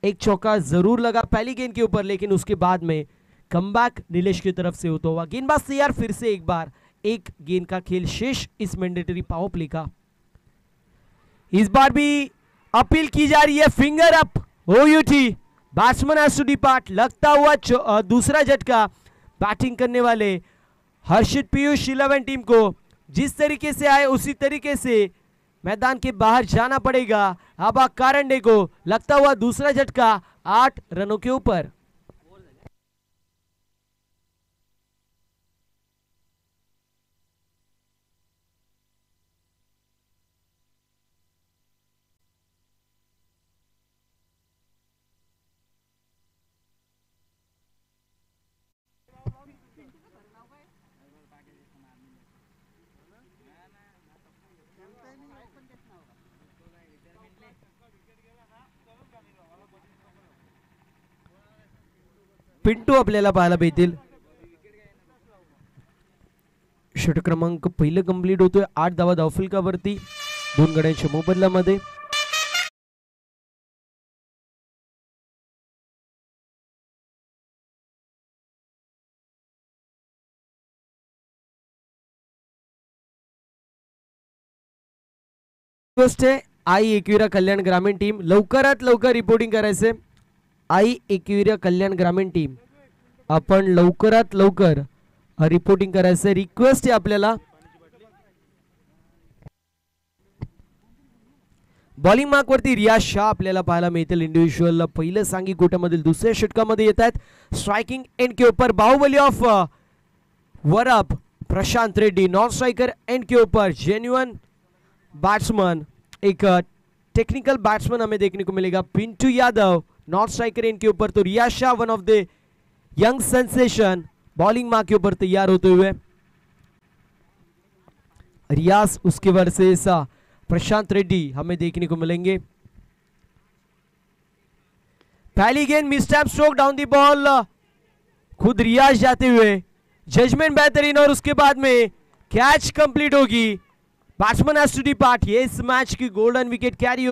एक चौका जरूर लगा पहली गेंद के ऊपर, लेकिन उसके बाद में कमबैक नीलेश की तरफ से होता हुआ। गेंदबाज तैयार, फिर से एक बार 1 गेंद का खेल शेष इस मैंडेटरी पावर प्ले का। इस बार भी अपील की जा रही है, finger up O U T, batsman has to depart. लगता हुआ दूसरा झटका बैटिंग करने वाले हर्षित पीयूष 11 टीम को, जिस तरीके से आए उसी तरीके से मैदान के बाहर जाना पड़ेगा आबा कारंडे को। लगता हुआ दूसरा झटका 8 रनों के ऊपर। पिंटू आपल्याला पाहायला भेटेल, षटक क्रमांक पहिलं कंप्लीट होतोय 8 धावा धावफलकावरती 2 गड्यांच्या मोबदल्यामध्ये। रिक्वेस्ट आहे आई एकवीरा कल्याण ग्रामीण टीम लवकरात लवकर रिपोर्टिंग करायचे। आई एकवीरा कल्याण ग्रामीण टीम आपण लवकरात लवकर रिपोर्टिंग करायचं रिक्वेस्ट आहे आपल्याला। बॉलिंग मार्क वरती रियाज शाह आपल्याला पाहायला मिळतील, इंडिव्हिज्युअल पहिलं सांगी गोट्यामधील दुसऱ्या षटकामध्ये येत आहेत। स्ट्राइकिंग एंड के ऊपर Baahubali of Varap Prashant Reddy, non striker end के ऊपर जेन्युइन बैट्समैन, एक टेक्निकल बैट्समैन हमें देखने को मिलेगा Pintu Yadav, non striker end के ऊपर तो Riyaz Shah one of the young sensation bowling mark के ऊपर तैयार होते हुए। रियाज उसके वर्सेस प्रशांत रेड्डी हमें देखने को मिलेंगे। पहली गेंद मिसटैप स्ट्रोक डाउन दी बॉल, खुद रियाज जाते हुए, जजमेंट बेहतरीन और उसके बाद में कैच कंप्लीट होगी। Batsman has to depart. ये इस मैच की गोल्डन विकेट कैरी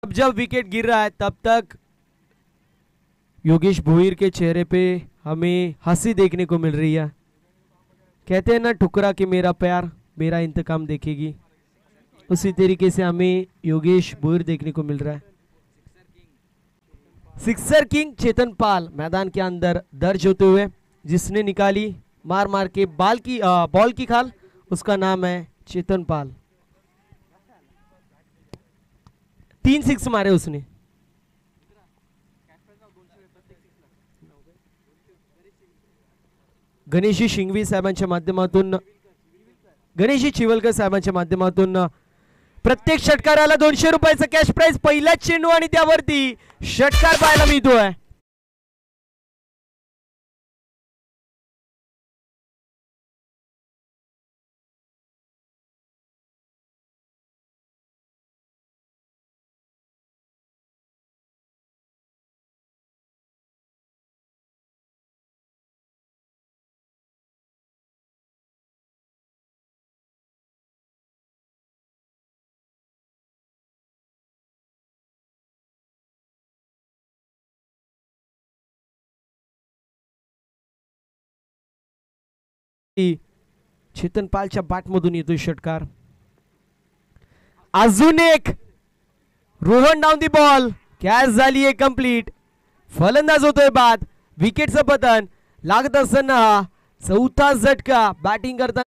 अब जब विकेट गिर रहा है तब तक योगेश भोईर के चेहरे पे हमें हंसी देखने को मिल रही है। कहते हैं ना, ठुकरा के मेरा प्यार मेरा इंतकाम देखेगी, उसी तरीके से हमें योगेश भोईर देखने को मिल रहा है। सिक्सर किंग चेतन पाल मैदान के अंदर दर्ज होते हुए, जिसने निकाली मार मार के बॉल की खाल, उसका नाम है चेतन पाल। 3 सिक्स मारे उसने। गणेशी शिंगवी साहेबांच्या माध्यमातून, गणेशी चिवलकर साहेबांच्या माध्यमातून प्रत्येक षटकाराला 200 रुपयाचा कॅश प्राइज, पहिलाच चेंडू आणि त्यावरती षटकार पाहायला मिळतोय। चेतन पालच्या बॅटमधून येतोय षटकार। अजून एक Rohan down the ball, catch झाली आहे कंप्लीट। फलंदाज होतोय बाद, विकेटचं पतन लागत असताना चौथा झटका बॅटिंग करताना।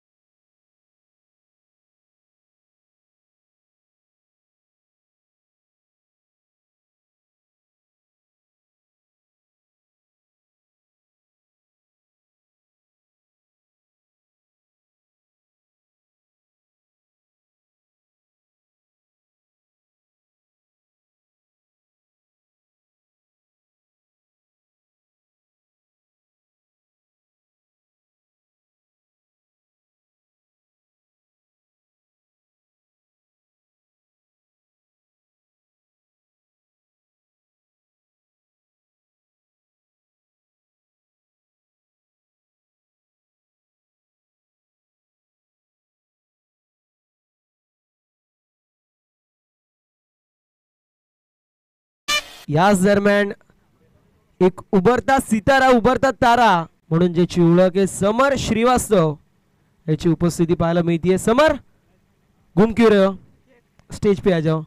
याच दरम्यान एक उभरता सितारा, उभरता तारा म्हणून ज्याची ओळख आहे समर श्रीवास्तव, याची उपस्थिती पाहायला मिळते। समर, घूम क्यों रहे हो, स्टेज पे आ जाओ,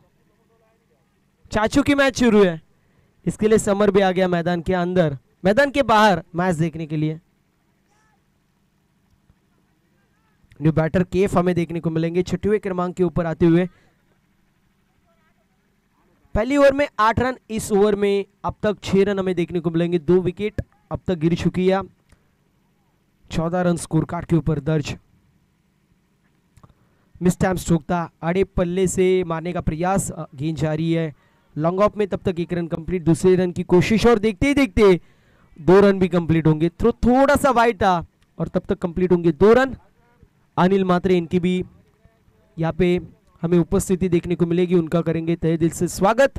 चाचू की मैच शुरू है। इसके लिए समर भी आ गया मैदान के अंदर, मैदान के बाहर मैच देखने के लिए। न्यू बैटर केफ हमें देखने को मिलेंगे 6वें क्रमांक के ऊपर आते हुए। पहली ओवर में 8 रन, इस ओवर में अब तक 6 रन हमें देखने को मिलेंगे। 2 विकेट अब तक गिर चुकी है, 14 रन स्कोर कार्ड के ऊपर दर्ज। मिस टाइम स्ट्रोक था, आड़े पल्ले से मारने का प्रयास, गेंद जारी है लॉन्ग ऑफ में, तब तक 1 रन कंप्लीट। दूसरे रन की कोशिश और देखते ही देखते 2 रन भी कंप्लीट होंगे। थ्रो थोड़ा सा वाइड था और तब तक कंप्लीट होंगे 2 रन। अनिल मात्रे, इनकी भी यहाँ पे हमें उपस्थिति देखने को मिलेगी, उनका करेंगे तहे दिल से स्वागत।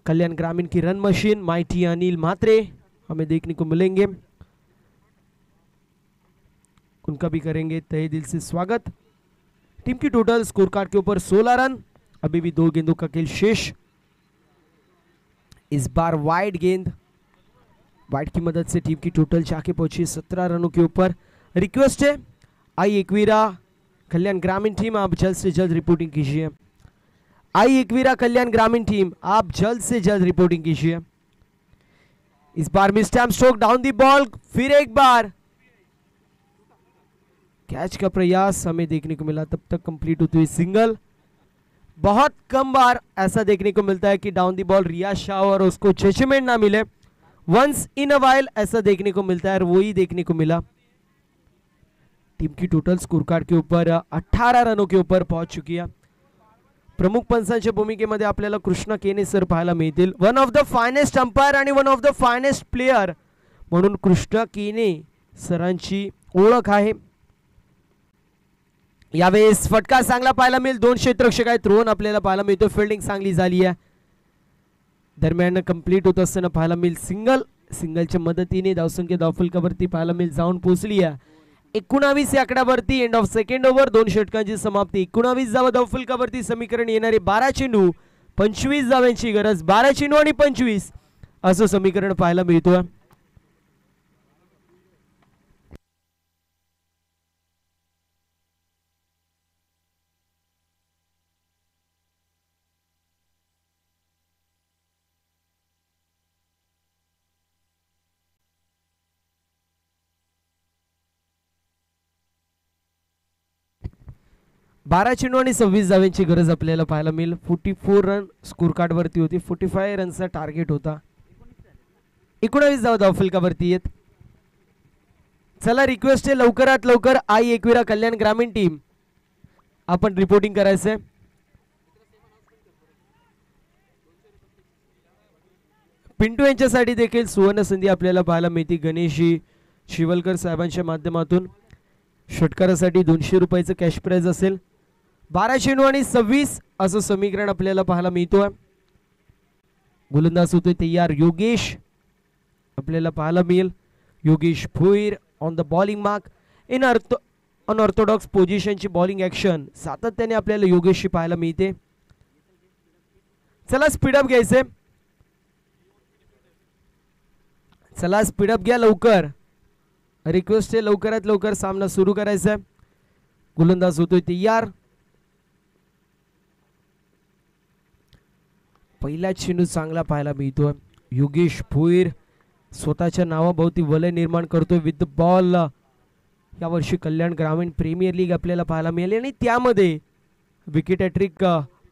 कल्याण ग्रामीण की रन मशीन माइटी अनिल मात्रे हमें देखने को मिलेंगे, उनका भी करेंगे तहे दिल से स्वागत। टीम की टोटल स्कोर कार्ड के ऊपर 16 रन, अभी भी 2 गेंदों का खेल शेष। इस बार वाइड गेंद, वाइड की मदद से टीम की टोटल जाके पहुंची 17 रनों के ऊपर। रिक्वेस्ट है आई एकवीरा कल्याण ग्रामीण टीम, आप जल्द से जल्द रिपोर्टिंग कीजिए। आई एकवीरा कल्याण ग्रामीण टीम, आप जल्द से जल्द रिपोर्टिंग कीजिए। इस बार mistime stroke, down the ball, फिर एक बार कैच का प्रयास हमें देखने को मिला, तब तक कंप्लीट होती हुई सिंगल। बहुत कम बार ऐसा देखने को मिलता है कि डाउन दी बॉल रियाज शाह और उसको जजमेंट ना मिले, वंस इन अ वाइल ऐसा देखने को मिलता है, और वही देखने को मिला। टीम की टोटल स्कोर कार्ड के ऊपर 18 रनों के ऊपर पहुंच चुकी है। प्रमुख पंचांच्या भूमिकेमध्ये आपल्याला कृष्णा केने सर पाहायला मिळतील। One of the finest umpire आणि one of the finest player म्हणून कृष्णा केने सरांची ओळख आहे। यावेळेस फटका चांगला पाहायला मिळेल, 2 क्षेत्ररक्षक आहेत, रोहन आपल्याला पाहायला मिळतो, फिल्डिंग चांगली झाली आहे। दरम्यान कंप्लीट होत असताना पाहायला मिळेल सिंगल, सिंगलच्या मदतीने धावसंख्या धावफलकावरती पाहायला मिळेल जाऊन पोहोचली आहे 19 या आकड्यावरती। एंड ऑफ सेकंड ओव्हर, 2 षटकांची समाप्ती, 19 धावा धावफलकावरती, समीकरण येणारे 12 चेंडू 25 धावांची गरज. 12 चेंडू आणि 25 असं समीकरण पाहायला मिळतोय. बारा चेंडू आणि 26 धावांची गरज आपल्याला पाहायला मिळेल. 44 रन स्कोर कार्ड वरती होती. 45 रनचा टार्गेट होता. 19 धावा धावफलकावरती येत. चला रिक्वेस्ट आहे लवकरात लवकर आई एकविरा कल्याण ग्रामीण टीम आपण रिपोर्टिंग करायचंय. पिंटू यांच्यासाठी देखील सुवर्ण संधी आपल्याला पाहायला मिळते. गणेशजी शिवलकर साहेबांच्या माध्यमातून षटकारासाठी 200 रुपयाचं कॅश प्राइज असेल. 12 चेंडू आणि 26 असं समीकरण आपल्याला पाहायला मिळतोय. गोलंदाज होतोय तयार. योगेश आपल्याला पाहायला मिळेल. Yogesh Bhoir on the bowling mark in unorthodox पोझिशनची बॉलिंग ऍक्शन सातत्याने आपल्याला योगेशची पाहायला मिळते. चला स्पीडअप घ्यायचे. चला स्पीडअप घ्या लवकर. रिक्वेस्ट आहे लवकरात लवकर सामना सुरू करायचा आहे. गोलंदाज होतोय तयार. पहिला चेंडू चांगला पाहायला मिळतोय. योगेश भोईर स्वतःच्या नावाभोवती वलय निर्माण करतोय विथ द बॉल. या वर्षी कल्याण ग्रामीण प्रीमियर लीग आपल्याला पाहायला मिळाली आणि त्यामध्ये विकेट हॅट्रिक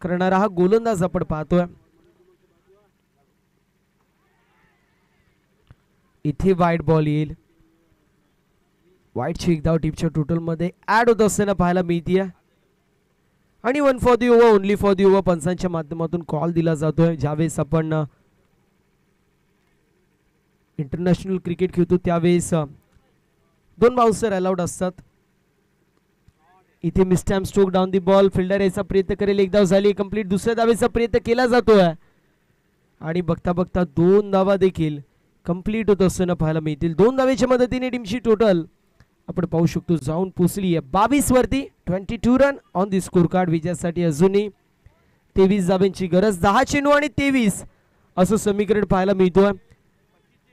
करणारा हा गोलंदाज आपण पाहतोय. इथे वाईट बॉल येईल. वाईटची एक धाव टीमच्या टोटल मध्ये ऍड होत असताना पाहायला मिळते आणि 1 for the over only for the over पंचांच्या माध्यमातून कॉल दिला जातोय. ज्यावेळेस आपण इंटरनॅशनल क्रिकेट खेळतो त्यावेळेस 2 बाउन्सर अलाउड असतात. इथे mistime stroke down the ball. Fielder याचा प्रयत्न करेल. एक धाव झाली कंप्लीट. दुसऱ्या धावेचा प्रयत्न केला जातोय आणि बघता बघता 2 धावा देखील कंप्लीट होत असताना पाहायला मिळतील. 2 धावेच्या मदतीने टीमची टोटल आपण पाहू शकतो जाऊन पोचली आहे 22 वरती. 22 run on the score card. विजयासाठी अजूनही 23 धावांची गरज. 10 चेंडू आणि 23 असं समीकरण पाहायला मिळतोय.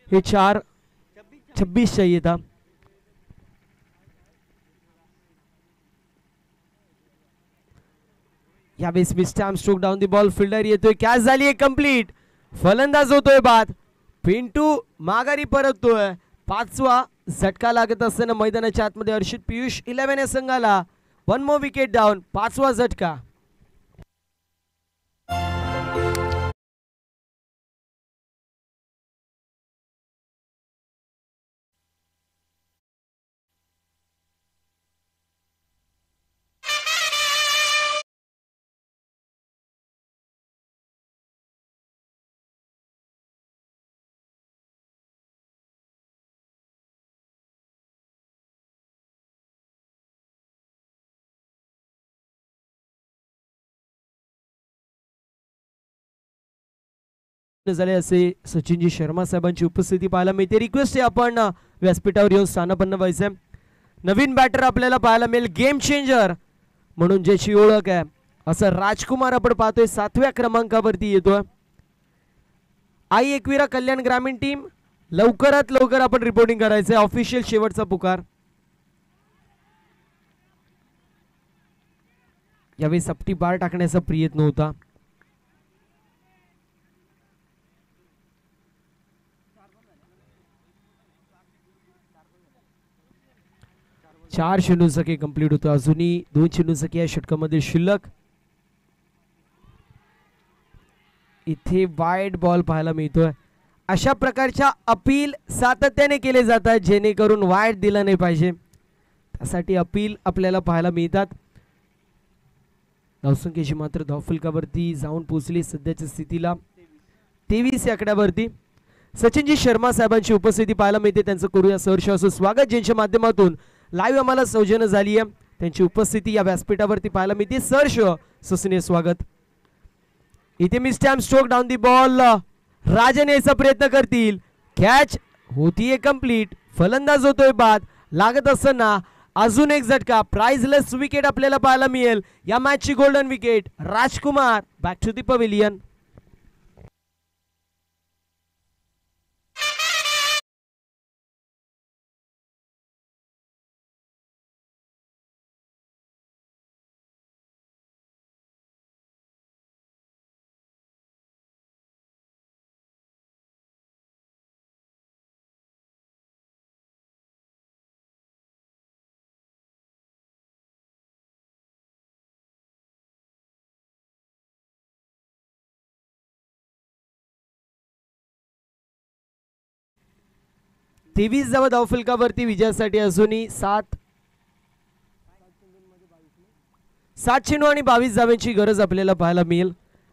हे 4 26 चाहिए था. यावेळेस mistime stroke down the ball. Fielder येतोय. कॅच झाली आहे कंप्लीट. फलंदाज होतोय बाद. पिंटू माघारी परततोय. 5वा झटका लागत असताना मैदानाच्या आतमध्ये हर्षित पियुष 11 या संघाला 1 मोर विकेट डाऊन. 5वा झटका. झाले असे सचिनजी शर्मा साहेबांची उपस्थिती पाहायला मिळते. रिक्वेस्ट आहे आपण व्यासपीठावर येऊन स्थानापन्न व्हायचंय. नवीन बॅटर आपल्याला पाहायला मिळेल. गेम चेंजर म्हणून ज्याची ओळख आहे असं राजकुमार आपण पाहतोय. 7व्या क्रमांकावरती येतोय. आई एकविरा कल्याण ग्रामीण टीम लवकरात लवकर आपण रिपोर्टिंग करायचंय. ऑफिशियल शेवटचा पुकार. यावेळी सपटी बार टाकण्याचा प्रयत्न होता. 4 चेंडूंसाठी कंप्लीट होतो. अजूनही 2 चेंडूंसाठी या षटकामध्ये शिल्लक. इथे वाईड बॉल पाहायला मिळतोय. अशा प्रकारच्या अपील सातत्याने केले जातात जेणेकरून वाईड दिला नाही पाहिजे. त्यासाठी अपील आपल्याला पाहायला मिळतात. धावसंख्येची मात्र धावफलकावरती जाऊन पोहोचली सध्याच्या स्थितीला 23 या आकड्यावरती. सचिनजी शर्मा साहेबांची उपस्थिती पाहायला मिळते. त्यांचं करूया सहर्ष असं स्वागत. ज्यांच्या माध्यमातून लाईव्ह आम्हाला सौजन्य झाली आहे त्यांची उपस्थिती या व्यासपीठावरती पाहायला मिळते. सहर्ष सस्ने स्वागत. इथे mistime stroke down the ball. Rajan याचा प्रयत्न करतील. कॅच होतीये कंप्लीट. फलंदाज होतोय बाद. लागत असताना अजून एक झटका, प्राइजलेस विकेट आपल्याला पाहायला मिळेल. या मॅचची golden wicket Rajkumar back to the pavilion. तेवीस धावा धावफलकावरती विजयासाठी अजूनही सात चेंडू आणि 22 धावांची गरज आपल्याला पाहायला मिळेल.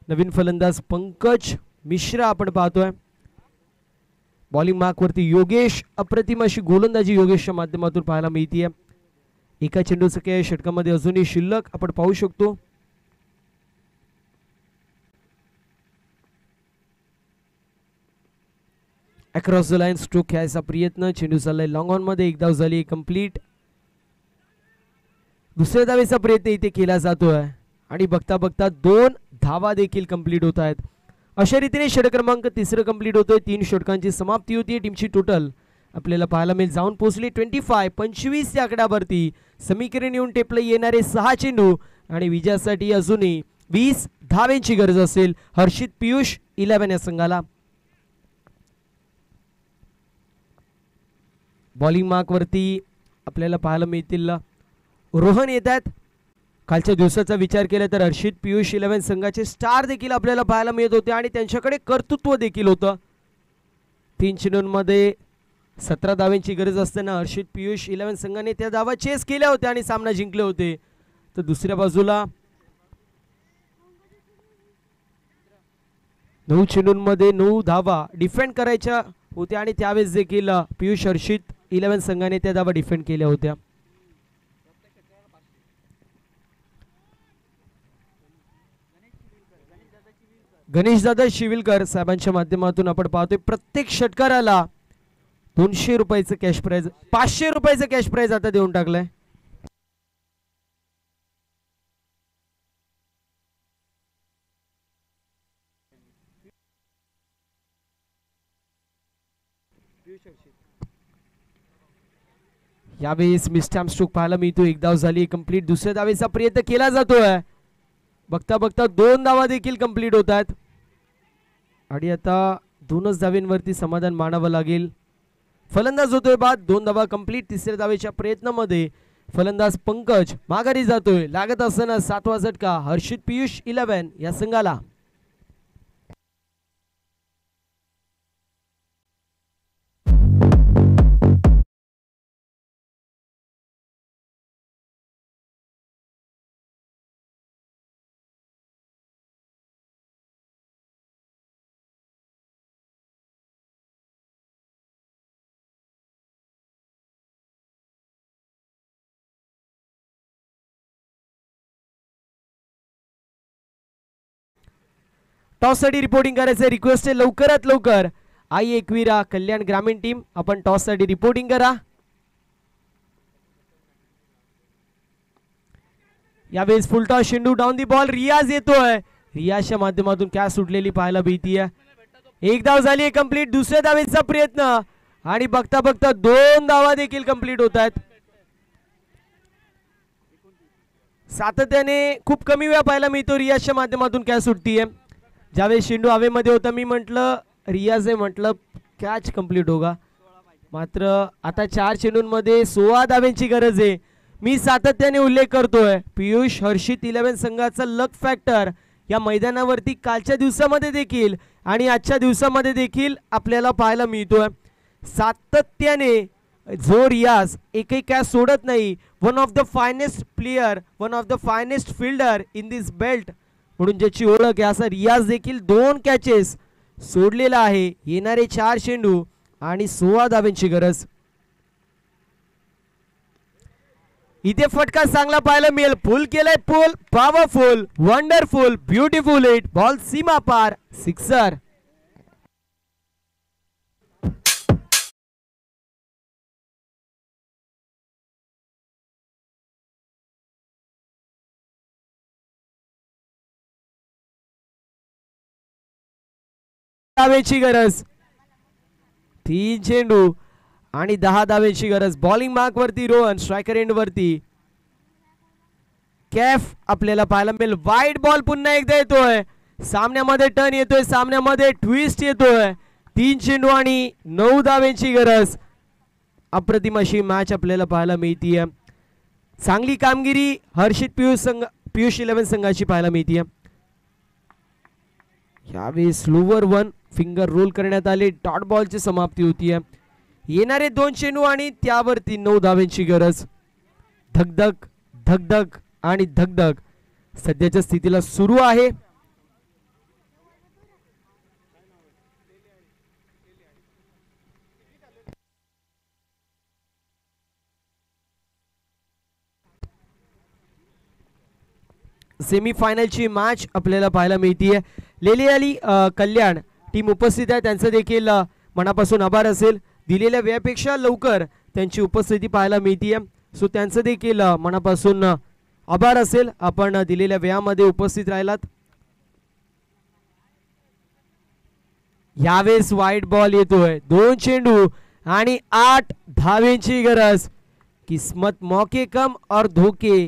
नवीन फलंदाज पंकज मिश्रा आपण पाहतोय. बॉलिंग मार्कवरती योगेश, अप्रतिम अशी गोलंदाजी योगेशच्या माध्यमातून पाहायला मिळतीये. एका चेंडूचं काय षटकामध्ये अजूनही शिल्लक आपण पाहू शकतो. अक्रॉस द लाईन स्ट्रोक खेळायचा प्रयत्न, चेंडू चाललाय लॉंग ऑन मध्ये, एक धाव झाली कंप्लीट. दुसऱ्या धावेचा प्रयत्न इथे केला जातोय आणि बघता बघता 2 धावा देखील कंप्लीट होत आहेत. अशा रीतीने षटक क्रमांक 3 कंप्लीट होतोय. 3 षटकांची समाप्ती होती. टीमची टोटल आपल्याला पाहायला मिळेल जाऊन पोहोचली 25 या आकड्यावरती. समीकरण येऊन टेपले येणारे 6 चेंडू आणि विजयासाठी अजूनही 20 धावेंची गरज असेल. हर्षित पियुष 11 या संघाला. बॉलिंग मार्कवरती आपल्याला पाहायला मिळतील रोहन येत आहेत. कालच्या दिवसाचा विचार केला तर हर्षित पियुष 11 संघाचे स्टार देखील आपल्याला पाहायला मिळत होते आणि त्यांच्याकडे कर्तृत्व देखील होतं. 3 चेंडूंमध्ये 17 धावांची गरज असताना हर्षित पियुष 11 संघाने त्या धावा चेस केल्या होत्या आणि सामना जिंकले होते. तर दुसऱ्या बाजूला 9 चेंडूंमध्ये 9 धावा डिफेंड करायच्या होत्या आणि त्यावेळेस देखील पियुष हर्षित 11 संघाने त्या धावा डिफेंड केल्या होत्या. गणेशदादा शिविलकर साहेबांच्या माध्यमातून आपण पाहतोय प्रत्येक षटकाराला 200 रुपयाचं कॅश प्राइज, 500 रुपयाचं कॅश प्राइज आता देऊन टाकलंय. यावेळेस मिस्टॅम स्ट्रोक पाहायला मिळतो. एक धाव झाली कंप्लीट. दुसऱ्या धावेचा प्रयत्न केला जातोय. बघता बघता 2 धावा देखील कंप्लीट होत आहेत आणि आता 2च धावेंवरती समाधान मानावं लागेल. फलंदाज होतोय बाद. 2 धावा कंप्लीट. तिसऱ्या धावेच्या प्रयत्नामध्ये फलंदाज पंकज माघारी जातोय. लागत असताना 7वा झटका हर्षित पियुष 11 या संघाला. टॉस साठी रिपोर्टिंग करायचं रिक्वेस्ट आहे लवकरात लवकर. आई एकविरा कल्याण ग्रामीण टीम आपण टॉस साठी रिपोर्टिंग करा. यावेळेस फुल टॉस चेंडू डाऊन दी बॉल. रियाज येतोय. रियाजच्या माध्यमातून कॅच सुटलेली पाहायला मिळतीये. एक धाव झाली कंप्लीट. दुसऱ्या धावेचा प्रयत्न आणि बघता बघता 2 धावा देखील कंप्लीट होत आहेत. सातत्याने खूप कमी वेळा पाहायला मिळतो रियाजच्या माध्यमातून कॅच सुटतीये. ज्यावेळेस चेंडू हवेमध्ये होता मी म्हटलं रियाज आहे म्हटलं कॅच कंप्लीट होगा. मात्र आता 4 चेंडूंमध्ये 16 धाव्यांची गरज आहे. मी सातत्याने उल्लेख करतोय पियुष हर्षित 11 संघाचा लक फॅक्टर या मैदानावरती कालच्या दिवसामध्ये देखील आणि आजच्या दिवसामध्ये देखील आपल्याला पाहायला मिळतोय. सातत्याने जो रियाज एकही कॅच सोडत नाही. One of the finest player, one of the finest fielder in this belt म्हणून ज्याची ओळख आहे असा रियाज देखील 2 कॅचेस सोडलेला आहे. येणारे 4 चेंडू आणि 16 धाव्यांची गरज. इथे फटका चांगला पाहायला मिळेल. पुल केलाय pull. Powerful, wonderful, beautiful hit. Ball सीमा पार. सिक्सर. धावेची गरज. 3 चेंडू आणि 10 धावेची गरज. बॉलिंग मार्क वरती रोहन, स्ट्रायकर एंड वरती कॅफ आपल्याला पाहायला मिळेल. वाईड बॉल पुन्हा एकदा येतोय. सामन्यामध्ये टर्न येतोय, सामन्यामध्ये ट्विस्ट येतोय. 3 चेंडू आणि 9 धावेची गरज. अप्रतिम अशी मॅच आपल्याला पाहायला मिळतीये. चांगली कामगिरी हर्षित पियुष 11 संघाची पाहायला मिळतीये. यावेळी स्लोवर 1 फिंगर रोल करण्यात आले. डॉट बॉलची समाप्ती होतीये. येणारे 2 चेंडू आणि त्यावरती 9 धावेची गरज. धगधग धगधग आणि धगधग सध्याच्या स्थितीला सुरू आहे. सेमीफायनलची मॅच आपल्याला पाहायला मिळतीये. लेलियाली कल्याण टीम उपस्थित आहे, त्यांचं देखील मनापासून आभार असेल. दिलेल्या वेळेपेक्षा लवकर त्यांची उपस्थिती पाहायला मिळतीये, सो त्यांचं देखील मनापासून आभार असेल. आपण दिलेल्या वेळामध्ये उपस्थित राहिलात. यावेळेस वाईट बॉल येतोय. 2 चेंडू आणि 8 धावेची गरज. किस्मत मौके कम और धोके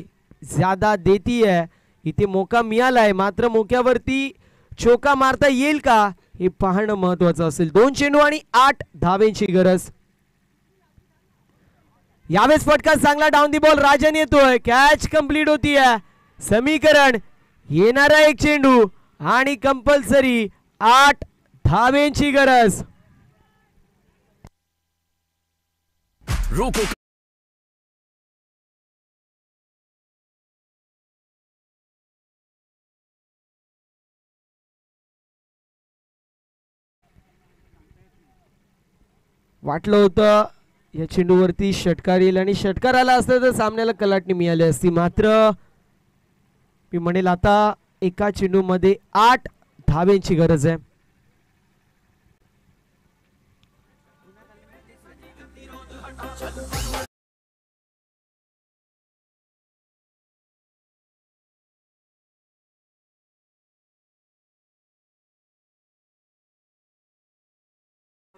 ज्यादा देती है. इथे मोका मिळालाय, मात्र मोक्यावरती चोका मारता येईल का हे पाहणं महत्वाचं असेल. 2 चेंडू आणि 8 धावेची गरज. यावेळेस फटका चांगला डाऊन दी बॉल. राजन येतोय, कॅच कंप्लीट होतीये. समीकरण येणारा 1 चेंडू आणि कंपल्सरी 8 धावेची गरज. वाटलं होतं या चेंडूवरती षटकार येईल आणि षटकार आला असता तर सामन्याला कलाटणी मिळाली असती, मात्र मी म्हणेल आता एका चेंडूमध्ये 8 धावेची गरज आहे.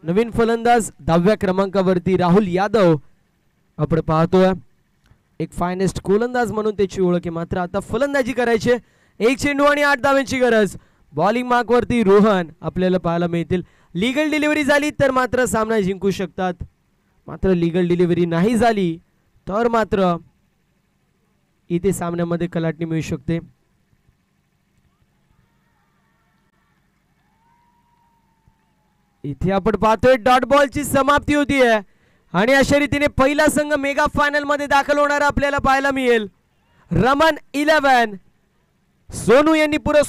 नवीन फलंदाज 10व्या क्रमांकावरती राहुल यादव आपण पाहतोय. एक फायनेस्ट गोलंदाज म्हणून त्याची ओळख आहे, मात्र आता फलंदाजी करायची. 1 चेंडू आणि 8 धावेची गरज. बॉलिंग मार्क वरती रोहन आपल्याला पाहायला मिळतील. लीगल डिलिव्हरी झाली तर मात्र सामना जिंकू शकतात, मात्र लीगल डिलिव्हरी नाही झाली तर मात्र इथे सामन्यामध्ये कलाटणी मिळू शकते. इथे आपण पाहतोय डॉट बॉलची समाप्ती होतीये आणि अशा रीतीने पहिला संघ मेगा फायनल मध्ये दाखल होणार आपल्याला पाहायला मिळेल. रमन 11 सोनू यांनी पुरस्कार